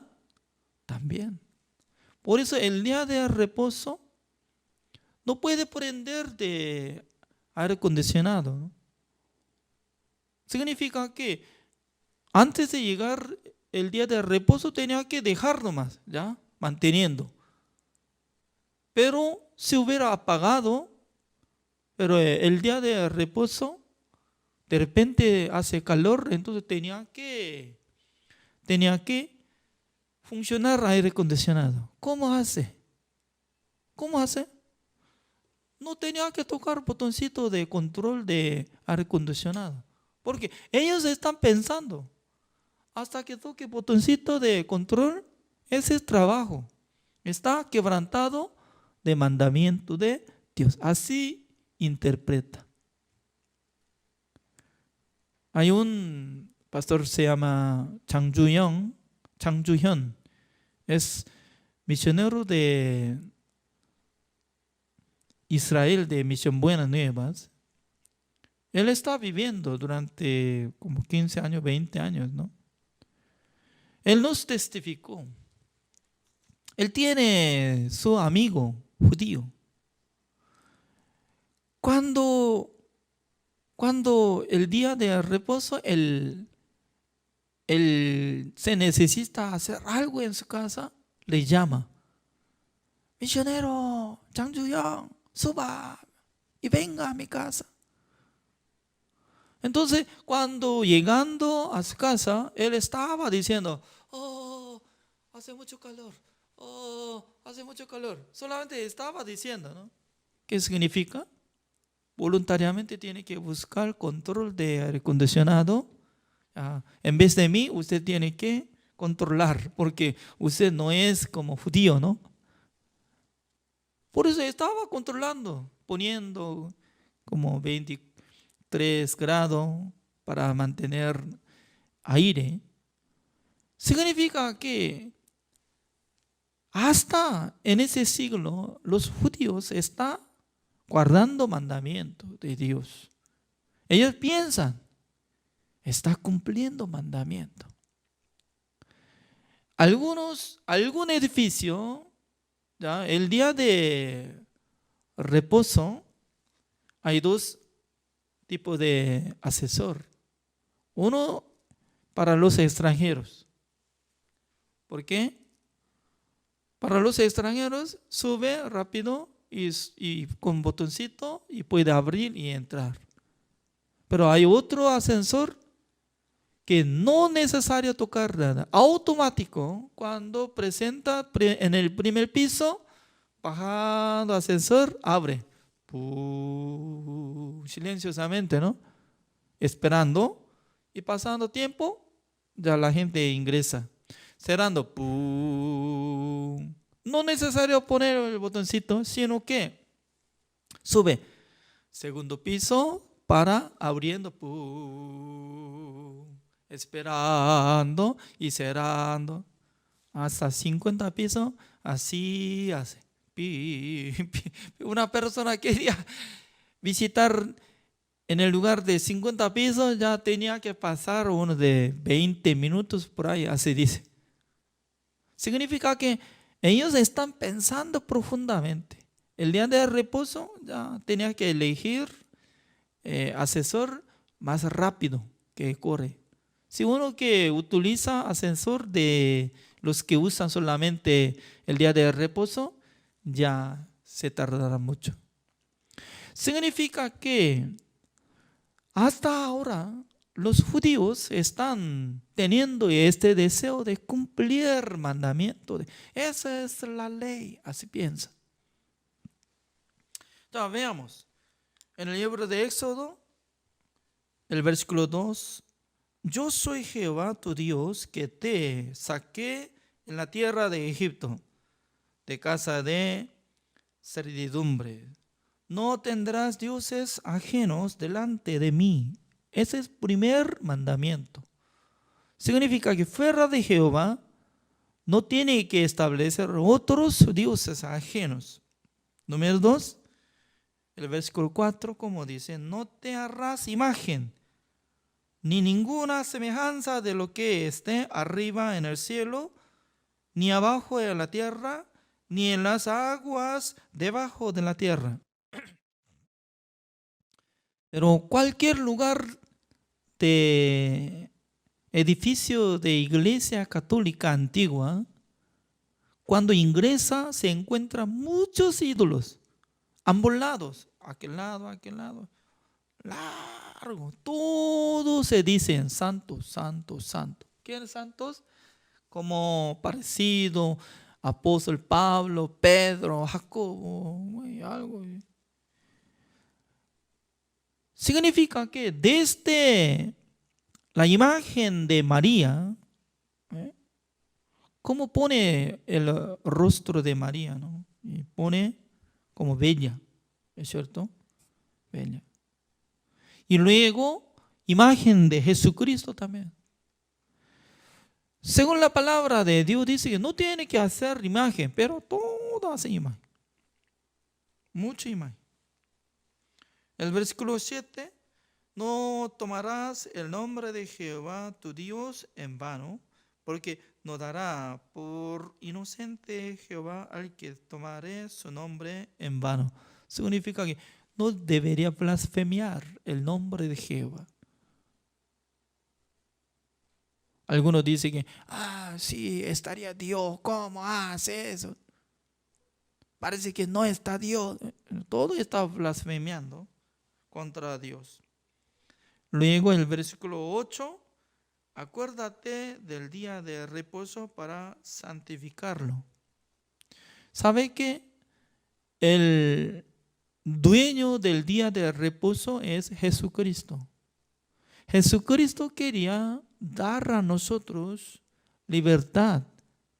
también. Por eso el día de reposo no puede prender de aire acondicionado, ¿no? Significa que antes de llegar el día de reposo tenía que dejar nomás, ¿ya? Manteniendo. Pero si hubiera apagado, pero el día de reposo, de repente hace calor, entonces tenía que funcionar aire acondicionado. ¿Cómo hace? ¿Cómo hace? No tenía que tocar botoncito de control de aire acondicionado. Porque ellos están pensando, hasta que toque botoncito de control, ese es trabajo. Está quebrantado de mandamiento de Dios. Así interpreta. Hay un pastor, se llama Chang Ju-hyun, es misionero de Israel, de Misión Buenas Nuevas. Él está viviendo durante como 15 años, 20 años, ¿no? Él nos testificó. Él tiene su amigo judío. Cuando el día de reposo, él se necesita hacer algo en su casa, le llama. Misionero, Chang Ju-hyun, suba y venga a mi casa. Entonces, cuando llegando a su casa, él estaba diciendo, oh, hace mucho calor, oh, hace mucho calor. Solamente estaba diciendo, ¿no? ¿Qué significa? Voluntariamente tiene que buscar control de aire acondicionado. En vez de mí, usted tiene que controlar, porque usted no es como judío, ¿no? Por eso estaba controlando, poniendo como 23 grados para mantener aire. Significa que hasta en ese siglo los judíos están guardando mandamientos de Dios. Ellos piensan, está cumpliendo mandamientos. Algún edificio, ¿ya? El día de reposo hay 2 tipos de asesor. Uno para los extranjeros. ¿Por qué? Para los extranjeros sube rápido y con botoncito y puede abrir y entrar. Pero hay otro ascensor que no es necesario tocar nada, automático. Cuando presenta en el primer piso, bajando ascensor, abre. Silenciosamente, ¿no? Esperando y pasando tiempo, ya la gente ingresa. Cerrando. No es necesario poner el botoncito, sino que sube. Segundo piso, para abriendo. Esperando y cerrando. Hasta 50 pisos, así hace. Una persona quería visitar en el lugar de 50 pisos, ya tenía que pasar uno de 20 minutos por ahí, así dice. Significa que ellos están pensando profundamente. El día de reposo ya tenía que elegir ascensor más rápido que corre. Si uno que utiliza ascensor de los que usan solamente el día de reposo, ya se tardará mucho. Significa que hasta ahora los judíos están teniendo este deseo de cumplir mandamientos. Esa es la ley, así piensa. Entonces veamos, en el libro de Éxodo, el versículo 2, yo soy Jehová tu Dios que te saqué en la tierra de Egipto, de casa de servidumbre. No tendrás dioses ajenos delante de mí. Ese es el primer mandamiento. Significa que fuera de Jehová no tiene que establecer otros dioses ajenos. Número 2, el versículo 4, como dice, no te harás imagen, ni ninguna semejanza de lo que esté arriba en el cielo, ni abajo en la tierra, ni en las aguas debajo de la tierra. Pero cualquier lugar de edificio de iglesia católica antigua, cuando ingresa se encuentran muchos ídolos, ambos lados, aquel lado, largo, todos se dicen santo, santo, santo. ¿Quiénes santos? Como parecido, apóstol Pablo, Pedro, Jacobo, algo. Significa que desde la imagen de María, ¿cómo pone el rostro de María, ¿no? Y pone como bella, ¿es cierto? Bella. Y luego, imagen de Jesucristo también. Según la palabra de Dios dice que no tiene que hacer imagen, pero todo hace imagen. Mucha imagen. El versículo 7, no tomarás el nombre de Jehová tu Dios en vano, porque no dará por inocente Jehová al que tomare su nombre en vano. Significa que no debería blasfemiar el nombre de Jehová. Algunos dicen que, sí, estaría Dios, ¿cómo hace eso? Parece que no está Dios. Todo está blasfemiando contra Dios. Luego el versículo 8, acuérdate del día de reposo para santificarlo. ¿Sabe que el dueño del día de reposo es Jesucristo? Jesucristo quería dar a nosotros libertad.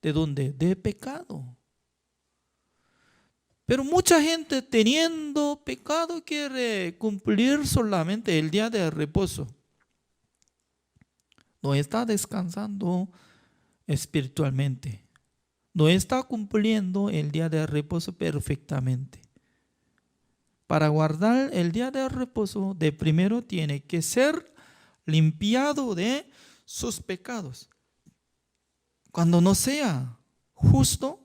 ¿De dónde? De pecado. Pero mucha gente teniendo pecado quiere cumplir solamente el día de reposo. No está descansando espiritualmente. No está cumpliendo el día de reposo perfectamente. Para guardar el día de reposo, de primero tiene que ser limpiado de sus pecados. Cuando no sea justo,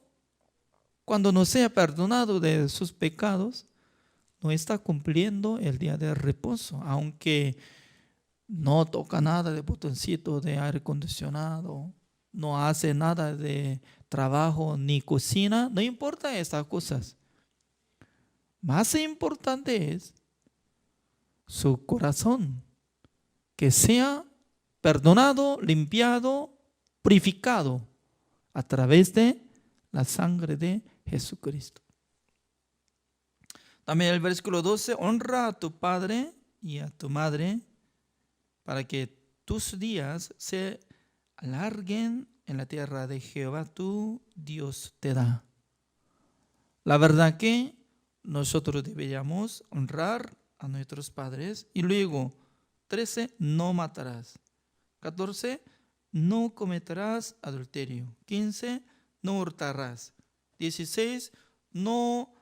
cuando no sea perdonado de sus pecados, no está cumpliendo el día de reposo, aunque no toca nada de botoncito de aire acondicionado, no hace nada de trabajo ni cocina, no importa estas cosas. Más importante es su corazón, que sea perdonado, limpiado, purificado a través de la sangre de Jesucristo. También el versículo 12, honra a tu padre y a tu madre para que tus días se alarguen en la tierra de Jehová tu Dios te da. La verdad que nosotros deberíamos honrar a nuestros padres. Y luego 13, no matarás. 14, no cometerás adulterio. 15, no hurtarás. 16, no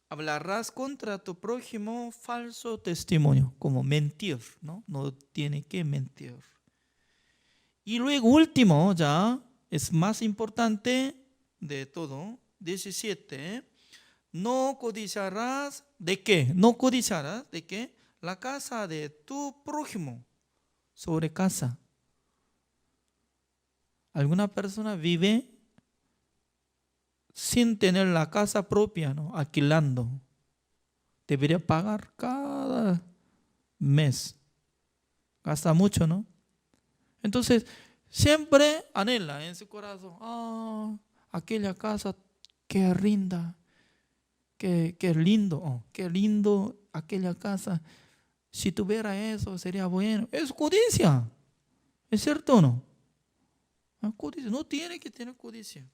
hablarás contra tu prójimo falso testimonio, como mentir, ¿no? No tiene que mentir. Y luego último, ya es más importante de todo, 17, no codiciarás, ¿de qué? No codiciarás, ¿de qué? La casa de tu prójimo, sobre casa. Alguna persona vive sin tener la casa propia, ¿no? Alquilando. Debería pagar cada mes. Gasta mucho, ¿no? Entonces, siempre anhela en su corazón, aquella casa que rinda, que lindo, qué lindo aquella casa. Si tuviera eso, sería bueno. Es codicia. ¿Es cierto o no? Codicia. No tiene que tener codicia.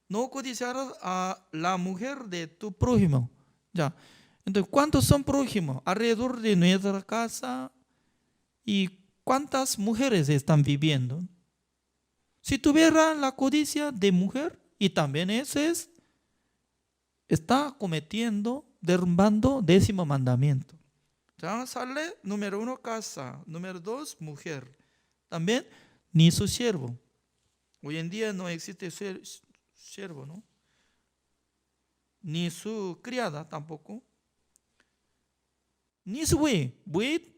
No codiciarás a la mujer de tu prójimo. Ya. Entonces, ¿cuántos son prójimos? Alrededor de nuestra casa. ¿Y cuántas mujeres están viviendo? Si tuviera la codicia de mujer, y también ese está cometiendo, derrumbando 10º mandamiento. Ya sale número 1, casa. Número 2, mujer. También ni su siervo. Hoy en día no existe siervo, ¿no? Ni su criada tampoco. Ni su buey. Buey,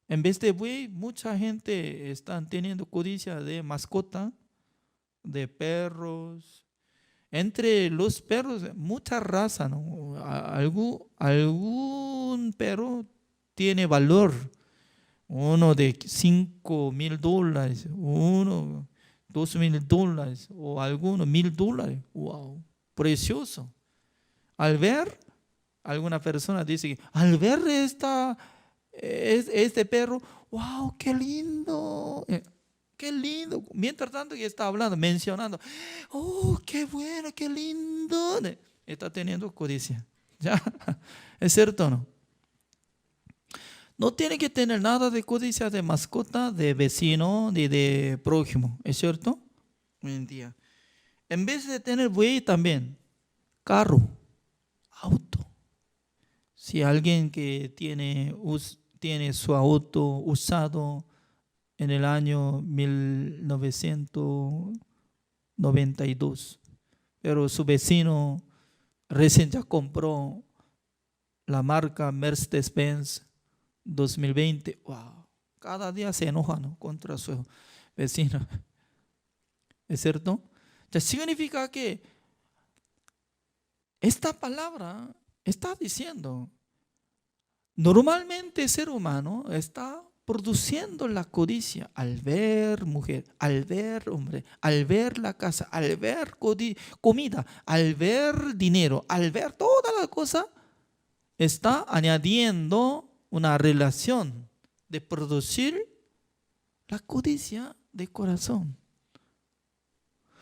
en vez de buey, mucha gente está teniendo codicia de mascota, de perros. Entre los perros, mucha raza, ¿no? Algún perro tiene valor. Uno de $5,000, uno $2,000 o algunos $1,000. ¡Wow! Precioso. Al ver, alguna persona dice, al ver este perro, ¡wow! ¡Qué lindo! ¡Qué lindo! Mientras tanto que está hablando, mencionando, ¡oh, qué bueno, qué lindo! Está teniendo codicia. ¿Ya? ¿Es cierto o no? No tiene que tener nada de codicia de mascota, de vecino, ni de prójimo. ¿Es cierto? Hoy en día. En vez de tener buey también, carro, auto. Si alguien que tiene su auto usado en el año 1992, pero su vecino recién ya compró la marca Mercedes-Benz 2020, wow, cada día se enoja, ¿no? Contra su vecino. ¿Es cierto? Ya significa que esta palabra está diciendo, normalmente el ser humano está produciendo la codicia al ver mujer, al ver hombre, al ver la casa, al ver comida, al ver dinero, al ver toda la cosa, está añadiendo una relación de producir la codicia de corazón.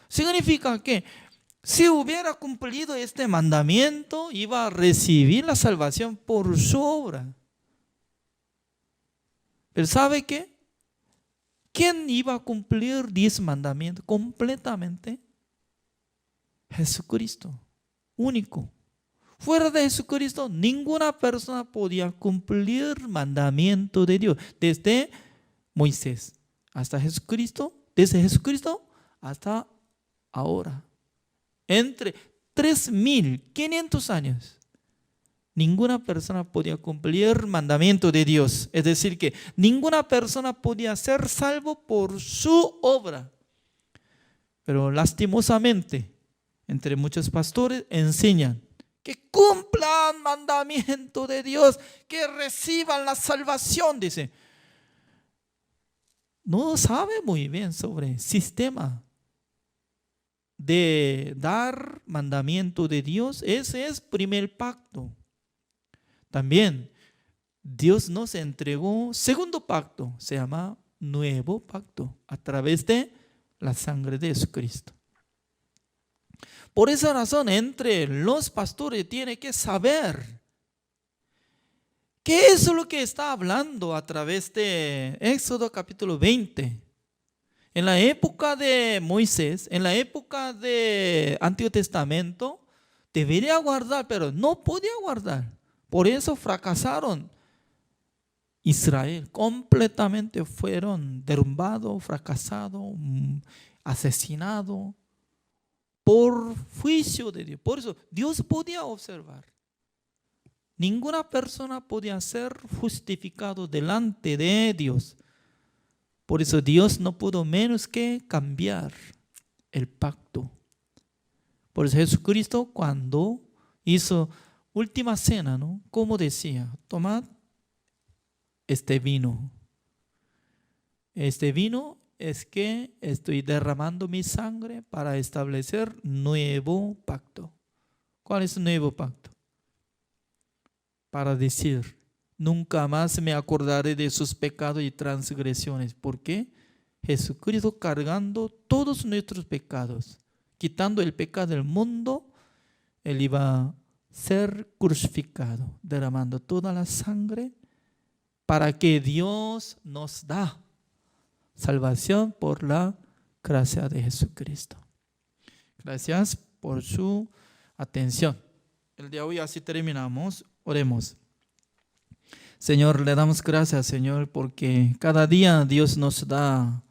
Significa que si hubiera cumplido este mandamiento, iba a recibir la salvación por su obra. Pero ¿sabe qué? ¿Quién iba a cumplir 10 mandamientos completamente? Jesucristo, único. Fuera de Jesucristo, ninguna persona podía cumplir mandamiento de Dios. Desde Moisés hasta Jesucristo, desde Jesucristo hasta ahora. Entre 3,500 años. ninguna persona podía cumplir el mandamiento de Dios. Es decir, que ninguna persona podía ser salvo por su obra. Pero lastimosamente, entre muchos pastores enseñan que cumplan mandamiento de Dios, que reciban la salvación, dice. No sabe muy bien sobre el sistema de dar mandamiento de Dios. Ese es primer pacto. También Dios nos entregó segundo pacto, se llama nuevo pacto, a través de la sangre de Jesucristo. Por esa razón, entre los pastores tiene que saber qué es lo que está hablando a través de Éxodo capítulo 20. En la época de Moisés, en la época del Antiguo Testamento, debería guardar, pero no podía guardar. Por eso fracasaron. Israel completamente fueron derrumbados, fracasados, asesinados por juicio de Dios. Por eso Dios podía observar. Ninguna persona podía ser justificado delante de Dios. Por eso Dios no pudo menos que cambiar el pacto. Por eso Jesucristo, cuando hizo última cena, ¿no? Como decía, tomad este vino. Este vino es que estoy derramando mi sangre para establecer nuevo pacto. ¿Cuál es el nuevo pacto? Para decir, nunca más me acordaré de sus pecados y transgresiones. ¿Por qué? Jesucristo cargando todos nuestros pecados, quitando el pecado del mundo, Él iba a ser crucificado, derramando toda la sangre para que Dios nos da salvación por la gracia de Jesucristo. Gracias por su atención. El día de hoy así terminamos. Oremos. Señor, le damos gracias, Señor, porque cada día Dios nos da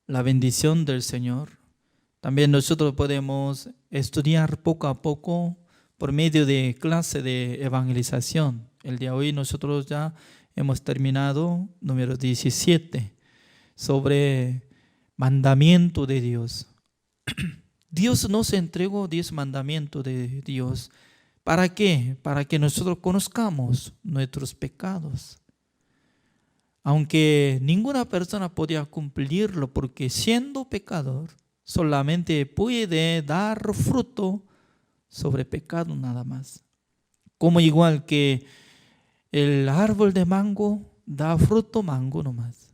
la bendición del Señor. También nosotros podemos estudiar poco a poco por medio de clase de evangelización. El día de hoy nosotros ya hemos terminado número 17 sobre mandamiento de Dios. Dios nos entregó 10 mandamientos de Dios. ¿Para qué? Para que nosotros conozcamos nuestros pecados. Aunque ninguna persona podía cumplirlo, porque siendo pecador, solamente puede dar fruto sobre pecado nada más. Como igual que el árbol de mango da fruto mango nomás.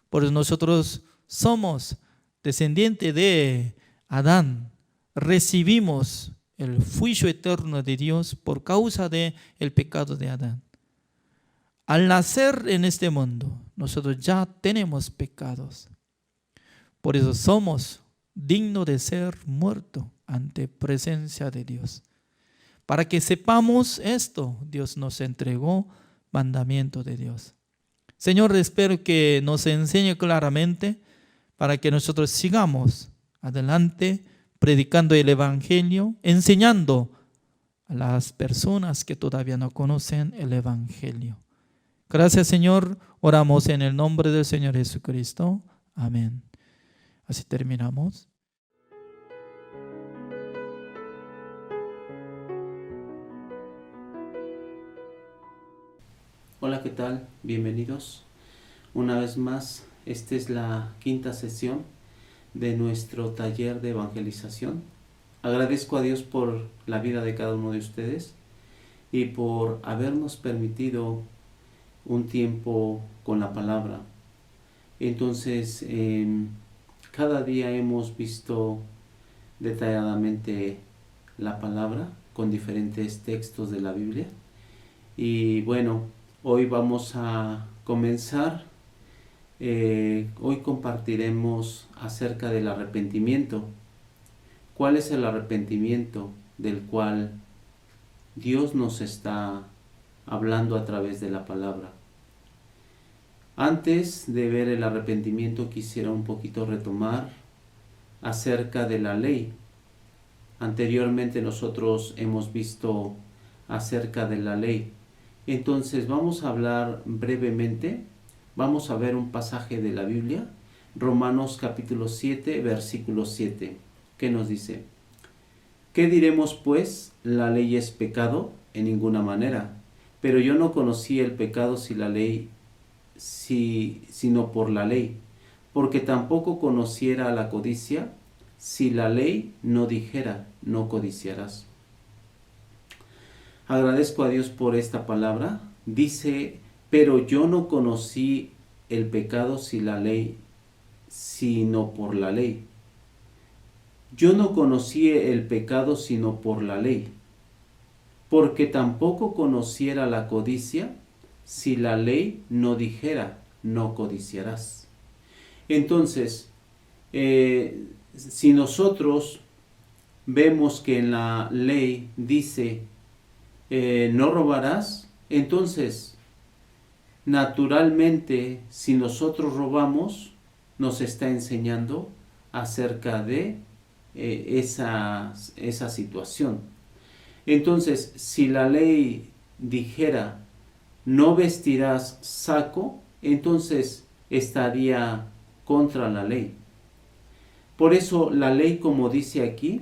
Por eso nosotros somos descendientes de Adán, recibimos el juicio eterno de Dios por causa del pecado de Adán. Al nacer en este mundo, nosotros ya tenemos pecados. Por eso somos dignos de ser muertos ante presencia de Dios. Para que sepamos esto, Dios nos entregó mandamiento de Dios. Señor, espero que nos enseñe claramente para que nosotros sigamos adelante predicando el Evangelio, enseñando a las personas que todavía no conocen el Evangelio. Gracias, Señor. Oramos en el nombre del Señor Jesucristo. Amén. Así terminamos. Hola, ¿qué tal? Bienvenidos. Una vez más, esta es la quinta sesión de nuestro taller de evangelización. Agradezco a Dios por la vida de cada uno de ustedes y por habernos permitido un tiempo con la palabra. Entonces, cada día hemos visto detalladamente la palabra con diferentes textos de la Biblia. Y bueno, hoy vamos a comenzar. Hoy compartiremos acerca del arrepentimiento. ¿Cuál es el arrepentimiento del cual Dios nos está hablando a través de la palabra? Antes de ver el arrepentimiento, quisiera un poquito retomar acerca de la ley. Anteriormente nosotros hemos visto acerca de la ley. Entonces vamos a hablar brevemente, vamos a ver un pasaje de la Biblia, Romanos capítulo 7, versículo 7, que nos dice: ¿qué diremos pues? ¿La ley es pecado? En ninguna manera. Pero yo no conocí el pecado sino por la ley, porque tampoco conociera la codicia si la ley no dijera, no codiciarás. Agradezco a Dios por esta palabra. Dice, pero yo no conocí el pecado sino por la ley. Yo no conocí el pecado sino por la ley, porque tampoco conociera la codicia si la ley no dijera, no codiciarás. Entonces, si nosotros vemos que en la ley dice, no robarás, entonces, naturalmente, si nosotros robamos, nos está enseñando acerca de esa situación. Entonces, si la ley dijera, no vestirás saco, entonces estaría contra la ley. Por eso la ley, como dice aquí,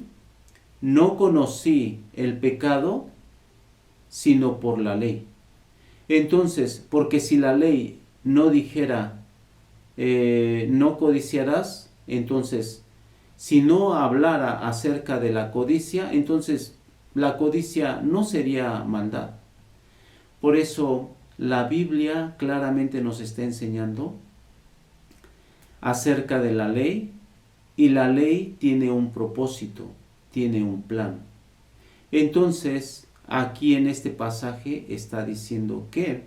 no conocí el pecado sino por la ley. Entonces, porque si la ley no dijera, no codiciarás, entonces, si no hablara acerca de la codicia, entonces la codicia no sería maldad. Por eso la Biblia claramente nos está enseñando acerca de la ley, y la ley tiene un propósito, tiene un plan. Entonces, aquí en este pasaje está diciendo que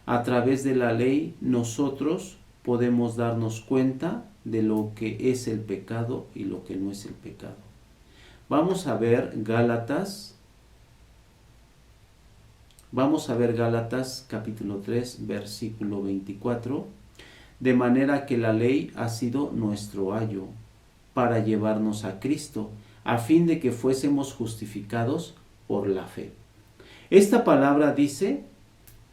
a través de la ley nosotros podemos darnos cuenta de lo que es el pecado y lo que no es el pecado. Vamos a ver Gálatas capítulo 3, versículo 24. De manera que la ley ha sido nuestro ayo para llevarnos a Cristo, a fin de que fuésemos justificados por la fe. Esta palabra dice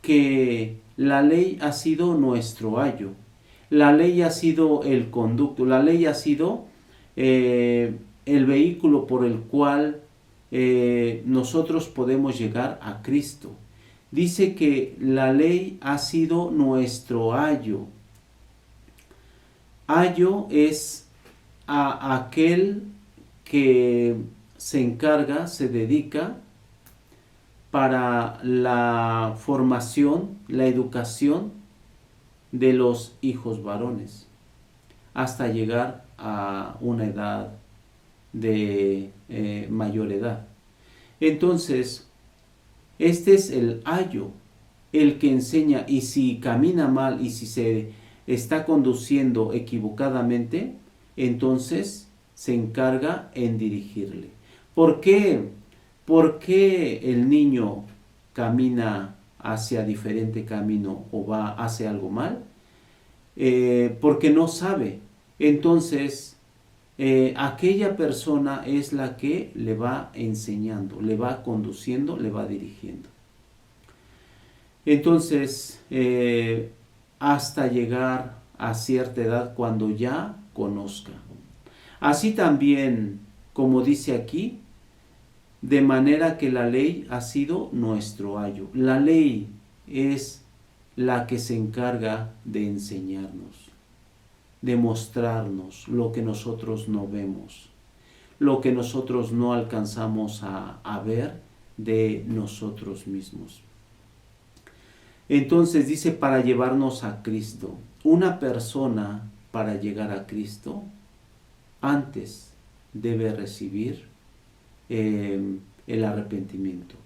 que la ley ha sido nuestro ayo. La ley ha sido el conducto, la ley ha sido el vehículo por el cual nosotros podemos llegar a Cristo. Dice que la ley ha sido nuestro ayo. Ayo es a aquel que se encarga, se dedica para la formación, la educación de los hijos varones, hasta llegar a una edad de mayor edad. Entonces, este es el ayo, el que enseña, y si camina mal y si se está conduciendo equivocadamente, entonces se encarga en dirigirle. ¿Por qué? ¿Por qué el niño camina hacia diferente camino o hace algo mal? Porque no sabe. Entonces, aquella persona es la que le va enseñando, le va conduciendo, le va dirigiendo. Entonces, hasta llegar a cierta edad cuando ya conozca. Así también, como dice aquí, de manera que la ley ha sido nuestro ayo. La ley es la que se encarga de enseñarnos, de mostrarnos lo que nosotros no vemos, lo que nosotros no alcanzamos a ver de nosotros mismos. Entonces dice, para llevarnos a Cristo. Una persona, para llegar a Cristo, antes debe recibir el arrepentimiento.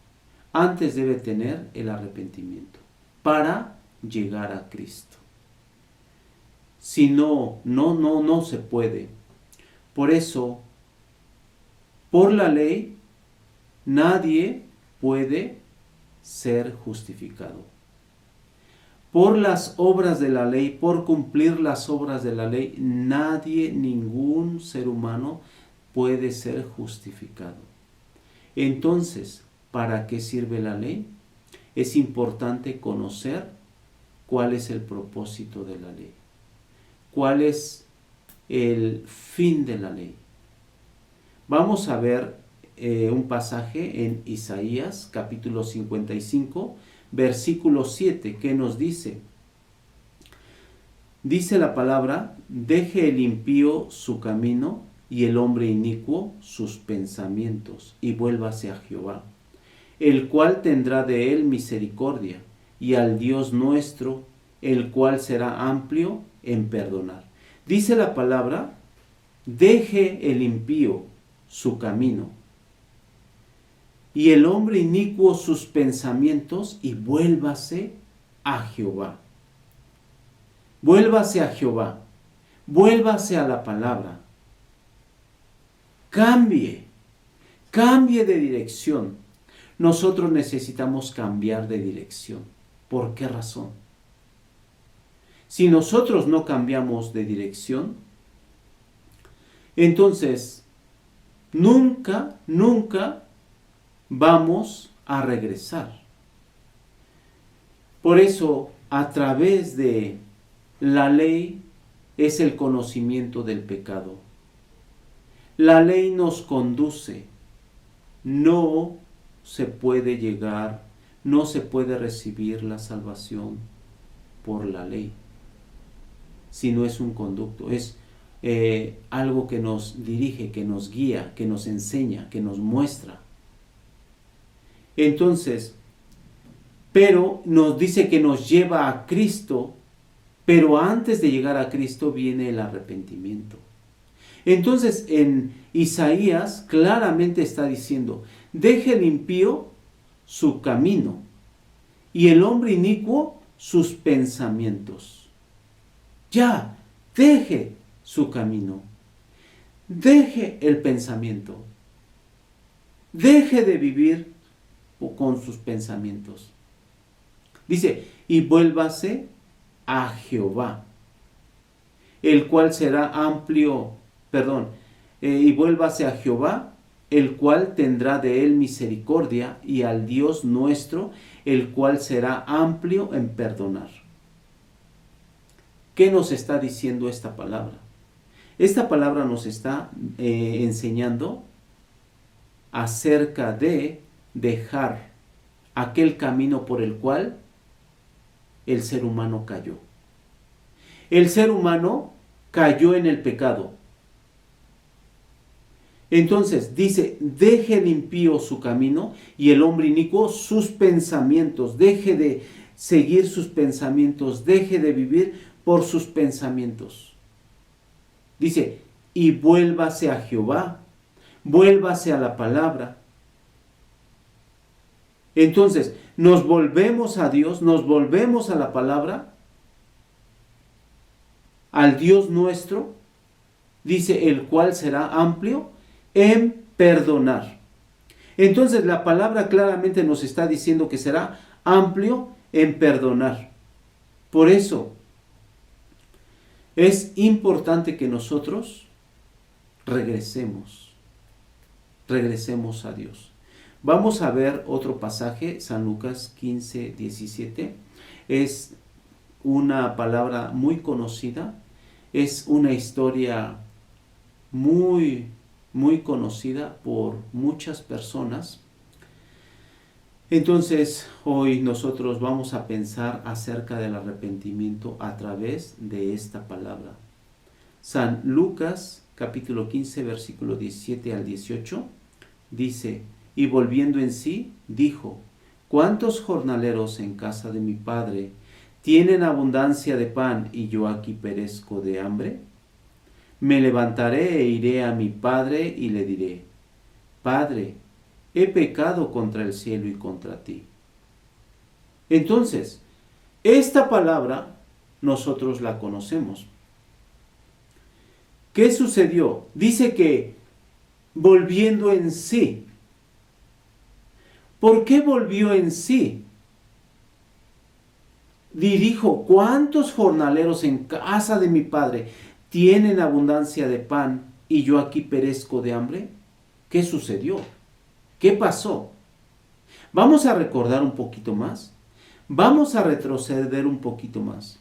Antes debe tener el arrepentimiento para llegar a Cristo. Si no se puede. Por eso, por la ley, nadie puede ser justificado. Por las obras de la ley, por cumplir las obras de la ley, nadie, ningún ser humano puede ser justificado. Entonces, para qué sirve la ley, es importante conocer cuál es el propósito de la ley, cuál es el fin de la ley. Vamos a ver un pasaje en Isaías capítulo 55, versículo 7, que nos dice: dice la palabra, deje el impío su camino y el hombre inicuo sus pensamientos, y vuélvase a Jehová, el cual tendrá de él misericordia, y al Dios nuestro, el cual será amplio en perdonar. Dice la palabra, deje el impío su camino, y el hombre inicuo sus pensamientos, y vuélvase a Jehová. Vuélvase a Jehová, vuélvase a la palabra. Cambie de dirección. Nosotros necesitamos cambiar de dirección. ¿Por qué razón? Si nosotros no cambiamos de dirección, entonces nunca vamos a regresar. Por eso, a través de la ley es el conocimiento del pecado. La ley nos conduce. No se puede llegar, no se puede recibir la salvación por la ley, si no es un conducto, es algo que nos dirige, que nos guía, que nos enseña, que nos muestra. Entonces, pero nos dice que nos lleva a Cristo, pero antes de llegar a Cristo viene el arrepentimiento. Entonces en Isaías claramente está diciendo, deje el impío su camino y el hombre inicuo sus pensamientos. Ya, deje su camino, deje el pensamiento, deje de vivir con sus pensamientos. Dice, y vuélvase a Jehová, el cual será amplio, y vuélvase a Jehová, el cual tendrá de él misericordia, y al Dios nuestro, el cual será amplio en perdonar. ¿Qué nos está diciendo esta palabra? Esta palabra nos está enseñando acerca de dejar aquel camino por el cual el ser humano cayó. El ser humano cayó en el pecado. Entonces dice, deje el impío su camino y el hombre inicuo sus pensamientos. Deje de seguir sus pensamientos, deje de vivir por sus pensamientos. Dice, y vuélvase a Jehová, vuélvase a la palabra. Entonces, nos volvemos a Dios, nos volvemos a la palabra, al Dios nuestro, dice, el cual será amplio en perdonar. Entonces la palabra claramente nos está diciendo que será amplio en perdonar. Por eso es importante que nosotros regresemos a Dios. Vamos a ver otro pasaje, San Lucas 15, 17. Es una palabra muy conocida, es una historia muy conocida por muchas personas. Entonces, hoy nosotros vamos a pensar acerca del arrepentimiento a través de esta palabra. San Lucas, capítulo 15, versículo 17 al 18, dice, y volviendo en sí, dijo, ¿cuántos jornaleros en casa de mi padre tienen abundancia de pan y yo aquí perezco de hambre? Me levantaré e iré a mi padre y le diré, Padre, he pecado contra el cielo y contra ti. Entonces, esta palabra nosotros la conocemos. ¿Qué sucedió? Dice que volviendo en sí. ¿Por qué volvió en sí? Y dijo, ¿cuántos jornaleros en casa de mi padre tienen abundancia de pan y yo aquí perezco de hambre? ¿Qué sucedió? ¿Qué pasó? Vamos a recordar un poquito más. Vamos a retroceder un poquito más.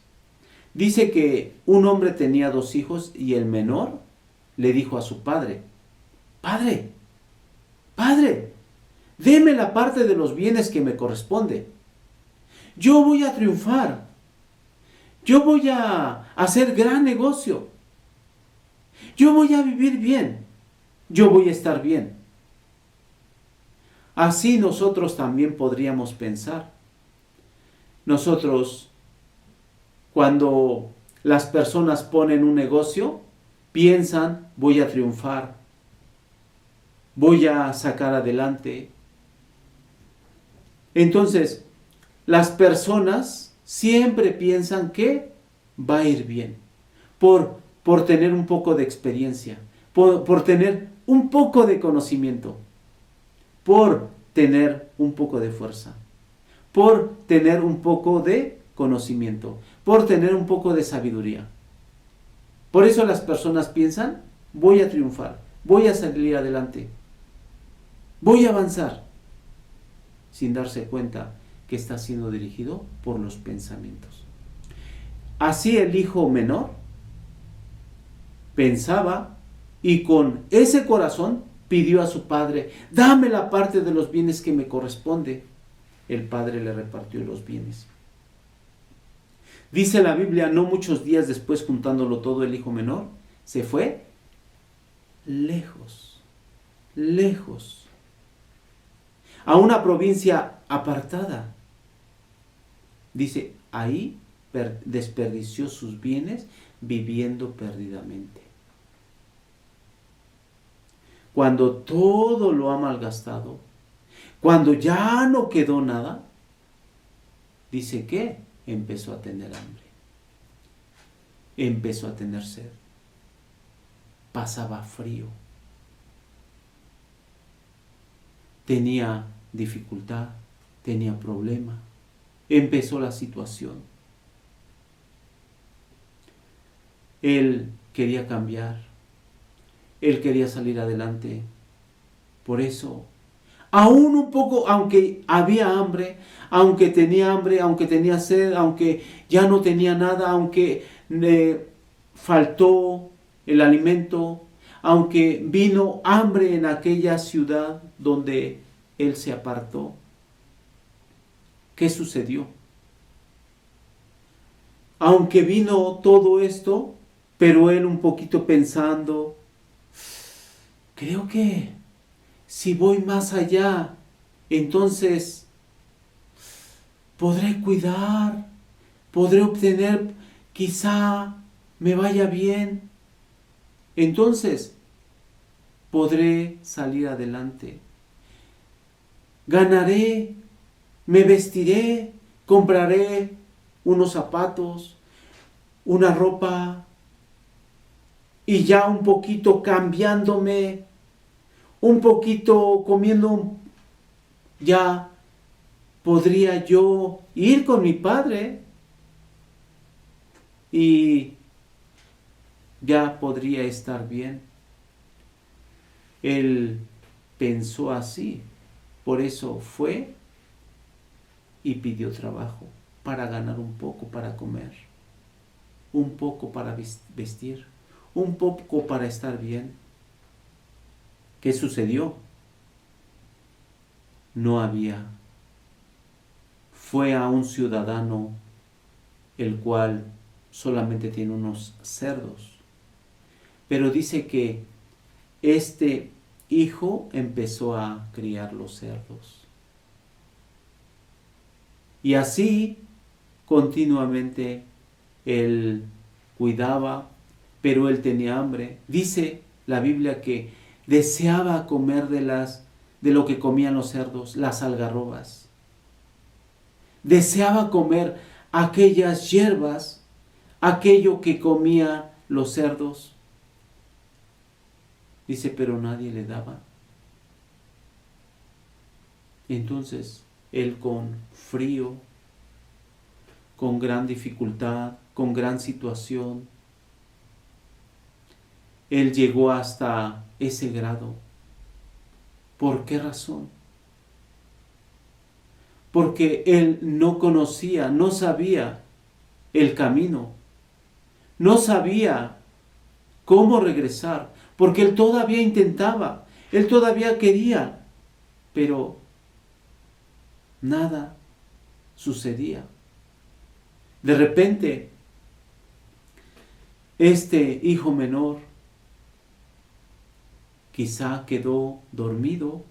Dice que un hombre tenía 2 hijos y el menor le dijo a su padre: Padre, Padre, deme la parte de los bienes que me corresponde. Yo voy a triunfar. Yo voy a hacer gran negocio. Yo voy a vivir bien. Yo voy a estar bien. Así nosotros también podríamos pensar. Nosotros, cuando las personas ponen un negocio, piensan: voy a triunfar, voy a sacar adelante. Entonces, las personas siempre piensan que va a ir bien, por tener un poco de experiencia, por tener un poco de conocimiento, por tener un poco de fuerza, por tener un poco de conocimiento, por tener un poco de sabiduría. Por eso las personas piensan: voy a triunfar, voy a salir adelante, voy a avanzar, sin darse cuenta que está siendo dirigido por los pensamientos. Así el hijo menor pensaba y con ese corazón pidió a su padre: dame la parte de los bienes que me corresponde. El padre le repartió los bienes. Dice la Biblia, no muchos días después, juntándolo todo, el hijo menor se fue lejos, lejos, a una provincia apartada. Dice, ahí desperdició sus bienes viviendo perdidamente. Cuando todo lo ha malgastado, cuando ya no quedó nada, dice que empezó a tener hambre, empezó a tener sed, pasaba frío, tenía dificultad, tenía problema, empezó la situación. Él quería cambiar, él quería salir adelante. Por eso, aún un poco, aunque había hambre, aunque tenía sed, aunque ya no tenía nada, aunque le faltó el alimento, aunque vino hambre en aquella ciudad donde él se apartó, ¿qué sucedió? Aunque vino todo esto, pero él un poquito pensando, creo que si voy más allá, entonces podré cuidar, podré obtener, quizá me vaya bien, entonces podré salir adelante, ganaré, me vestiré, compraré unos zapatos, una ropa, y ya un poquito cambiándome, un poquito comiendo, ya podría yo ir con mi padre y ya podría estar bien. Él pensó así, por eso fue y pidió trabajo para ganar un poco para comer, un poco para vestir, un poco para estar bien. ¿Qué sucedió? No había. Fue a un ciudadano el cual solamente tiene unos cerdos. Pero dice que este hijo empezó a criar los cerdos. Y así continuamente él cuidaba, pero él tenía hambre. Dice la Biblia que deseaba comer de lo que comían los cerdos, las algarrobas. Deseaba comer aquellas hierbas, aquello que comían los cerdos. Dice, pero nadie le daba. Entonces, él con frío, con gran dificultad, con gran situación, él llegó hasta ese grado. ¿Por qué razón? porque él no conocía, no sabía el camino, no sabía cómo regresar, porque él todavía intentaba, él todavía quería, pero nada sucedía. De repente, este hijo menor quizá quedó dormido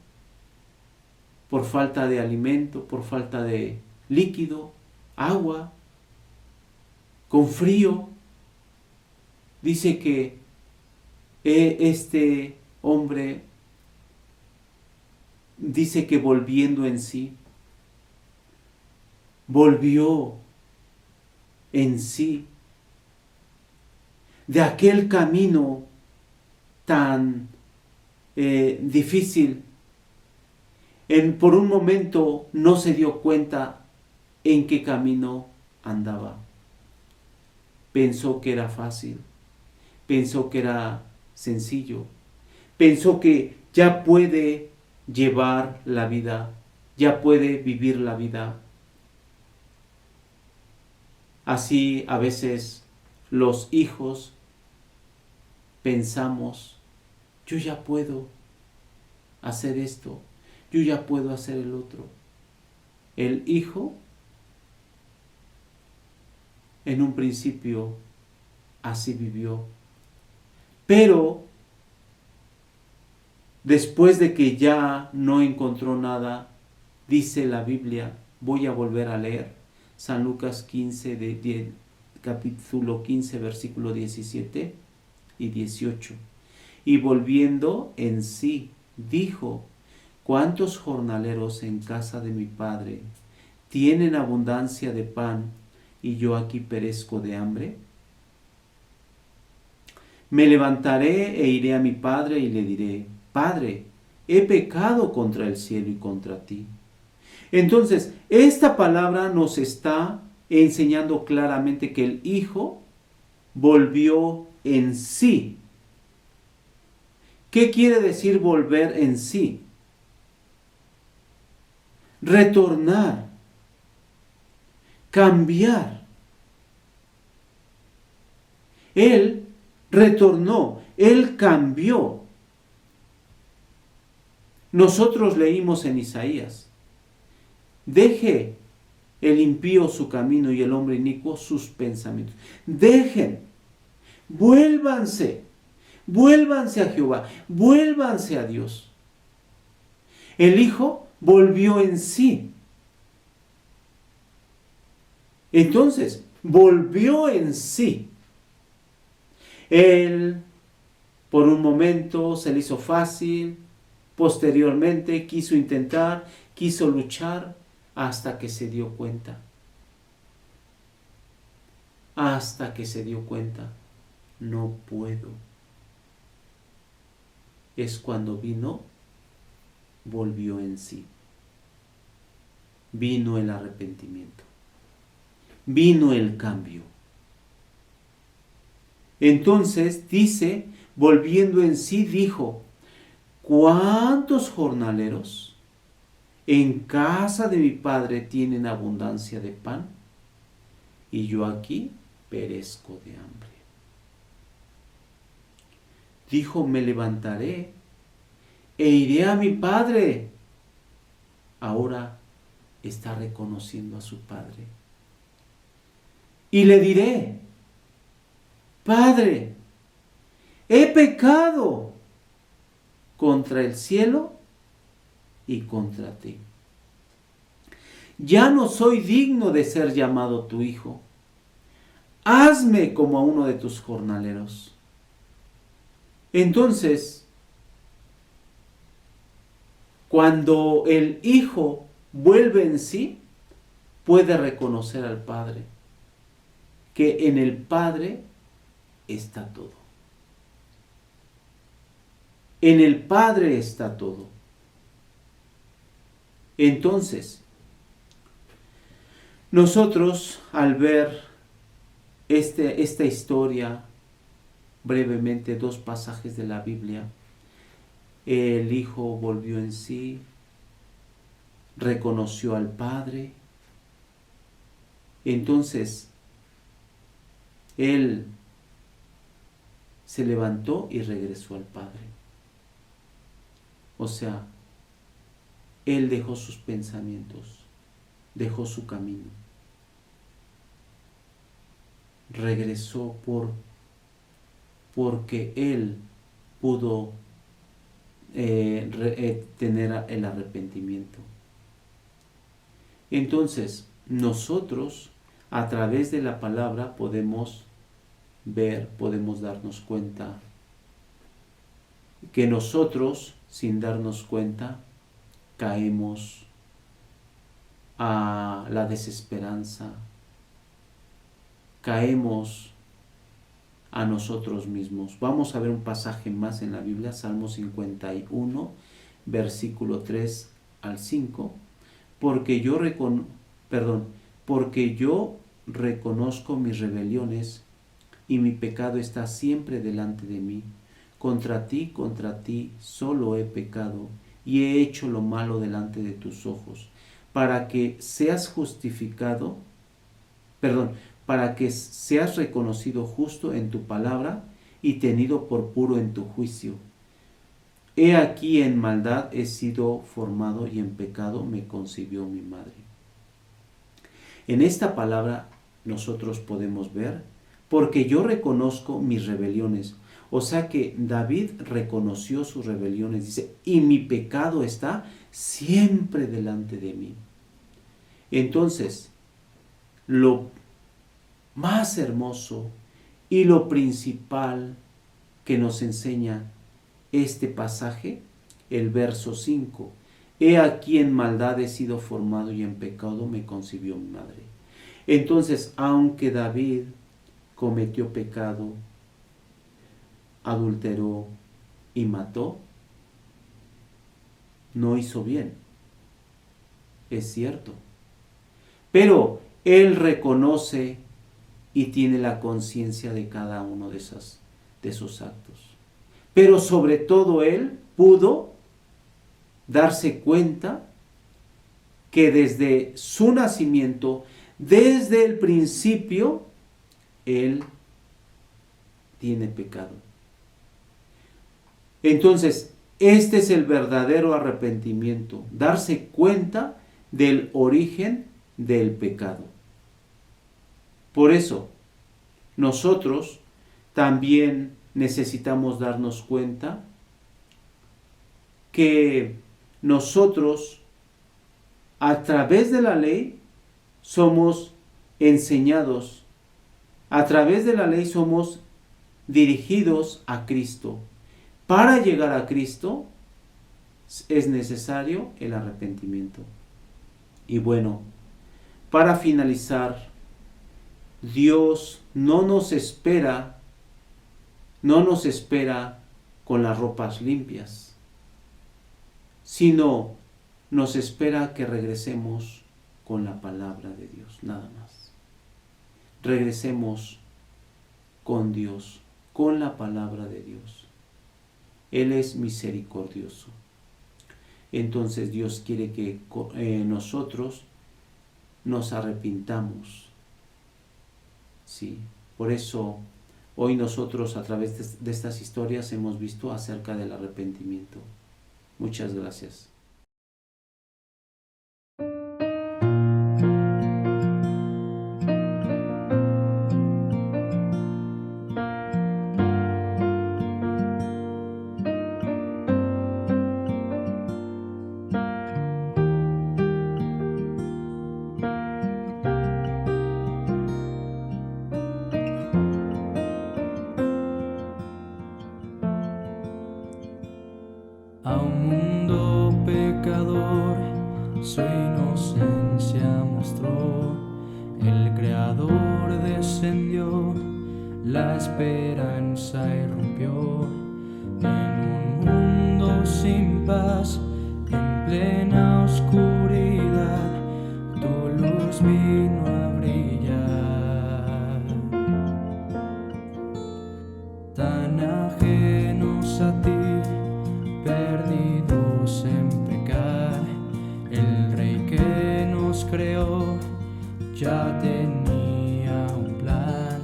por falta de alimento, por falta de líquido, agua, con frío. Dice que este hombre, dice que volviendo en sí, volvió en sí de aquel camino tan difícil. Por un momento no se dio cuenta en qué camino andaba. Pensó que era fácil, pensó que era sencillo, pensó que ya puede llevar la vida, ya puede vivir la vida. Así a veces los hijos pensamos, yo ya puedo hacer esto, yo ya puedo hacer el otro. El hijo, en un principio, así vivió. Pero, después de que ya no encontró nada, dice la Biblia, voy a volver a leer, San Lucas 15, capítulo 15, versículo 17 y 18. Y volviendo en sí, dijo, ¿cuántos jornaleros en casa de mi padre tienen abundancia de pan y yo aquí perezco de hambre? Me levantaré e iré a mi padre y le diré, Padre, he pecado contra el cielo y contra ti. Entonces, esta palabra nos está enseñando claramente que el hijo volvió en sí. ¿Qué quiere decir volver en sí? Retornar, cambiar. Él retornó, él cambió. Nosotros leímos en Isaías, deje el impío su camino y el hombre inicuo sus pensamientos. Dejen, vuélvanse a Jehová, vuélvanse a Dios. El hijo volvió en sí. Entonces, volvió en sí. Él, por un momento, se le hizo fácil. Posteriormente, quiso intentar, quiso luchar, hasta que se dio cuenta. Hasta que se dio cuenta, no puedo. Es cuando volvió en sí. Vino el arrepentimiento. Vino el cambio. Entonces dice, volviendo en sí, dijo, ¿cuántos jornaleros en casa de mi padre tienen abundancia de pan? Y yo aquí perezco de hambre. Dijo, me levantaré e iré a mi padre. Ahora está reconociendo a su padre. Y le diré, Padre, he pecado contra el cielo y contra ti. Ya no soy digno de ser llamado tu hijo. Hazme como a uno de tus jornaleros. Entonces, cuando el hijo vuelve en sí, puede reconocer al Padre, que en el Padre está todo. En el Padre está todo. Entonces, nosotros al ver esta historia, brevemente, 2 pasajes de la Biblia, el hijo volvió en sí, reconoció al Padre. Entonces, él se levantó y regresó al Padre. O sea, él dejó sus pensamientos, dejó su camino. Regresó porque él pudo tener el arrepentimiento. Entonces, nosotros a través de la palabra podemos ver, podemos darnos cuenta que nosotros, sin darnos cuenta, caemos a la desesperanza, caemos a nosotros mismos. Vamos a ver un pasaje más en la Biblia, Salmo 51, versículo 3 al 5, porque yo reconozco mis rebeliones y mi pecado está siempre delante de mí. Contra ti solo he pecado y he hecho lo malo delante de tus ojos, para que seas reconocido justo en tu palabra y tenido por puro en tu juicio. He aquí en maldad he sido formado y en pecado me concibió mi madre. En esta palabra nosotros podemos ver, porque yo reconozco mis rebeliones. O sea que David reconoció sus rebeliones, dice, y mi pecado está siempre delante de mí. Entonces, lo más hermoso y lo principal que nos enseña este pasaje, el verso 5, he aquí en maldad he sido formado y en pecado me concibió mi madre. Entonces, aunque David cometió pecado, adulteró y mató, no hizo bien, es cierto, pero él reconoce y tiene la conciencia de cada uno de esos actos. Pero sobre todo él pudo darse cuenta que desde su nacimiento, desde el principio, él tiene pecado. Entonces, este es el verdadero arrepentimiento, darse cuenta del origen del pecado. Por eso, nosotros también necesitamos darnos cuenta que nosotros, a través de la ley, somos enseñados, a través de la ley somos dirigidos a Cristo. Para llegar a Cristo es necesario el arrepentimiento. Y bueno, para finalizar, Dios no nos espera con las ropas limpias, sino nos espera que regresemos con la palabra de Dios, nada más. Regresemos con Dios, con la palabra de Dios. Él es misericordioso. Entonces Dios quiere que nosotros nos arrepintamos. Sí, por eso hoy nosotros a través de estas historias hemos visto acerca del arrepentimiento. Muchas gracias. A un mundo pecador su inocencia mostró, el Creador descendió, la esperanza irrumpió. En un mundo sin paz, en plena oscuridad, tu luz vino a brillar. Tan ajenos a ti, perdidos en pecar, el Rey creó ya tenía un plan.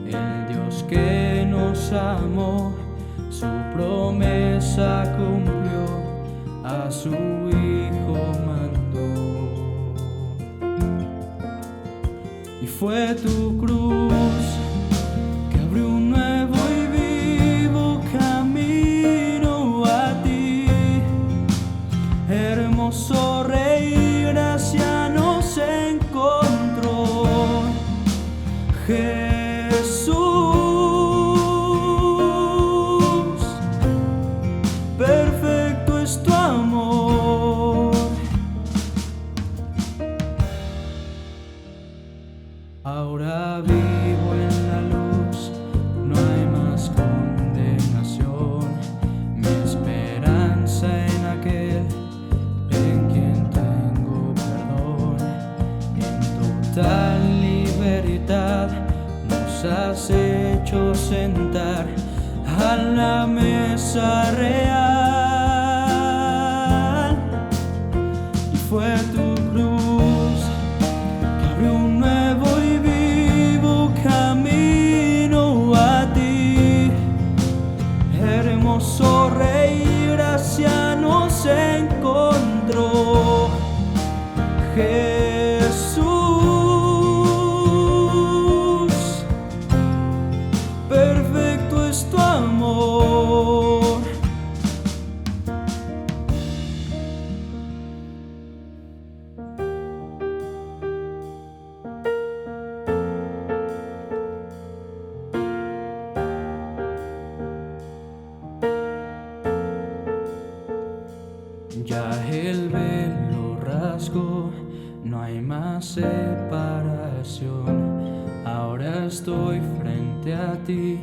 El Dios que nos amó, su promesa cumplió, a su Hijo mandó. Y fue tu cruz que abrió un nuevo y vivo camino a ti. Hermoso Rey, gracia nos encontró. Jesús, perfecto es tu amor. Ahora vivo en la luz, no hay más condenación. Mi esperanza en aquel en quien tengo perdón. En total libertad nos has hecho sentar a la mesa real. Y fue tu cruz que abrió un nuevo y vivo camino a ti. Hermoso Rey, gracia nos encontró. Jesús, perfecto es tu amor. Ya el velo rasgó, no hay más separación. Ahora estoy frente a ti,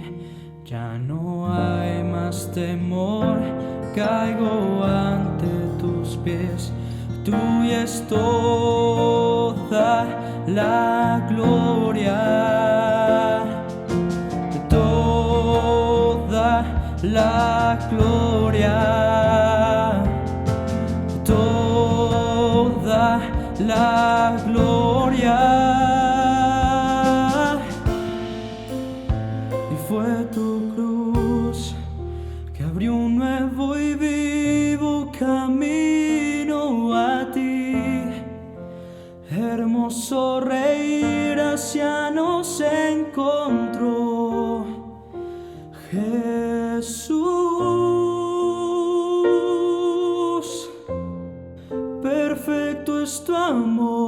ya no hay más temor. Caigo ante tus pies, tuya es toda la gloria, toda la gloria, toda la gloria. Y fue tu cruz que abrió un nuevo y vivo camino a ti. Hermoso Rey, gracia nos encontró. Jesús, perfecto es tu amor.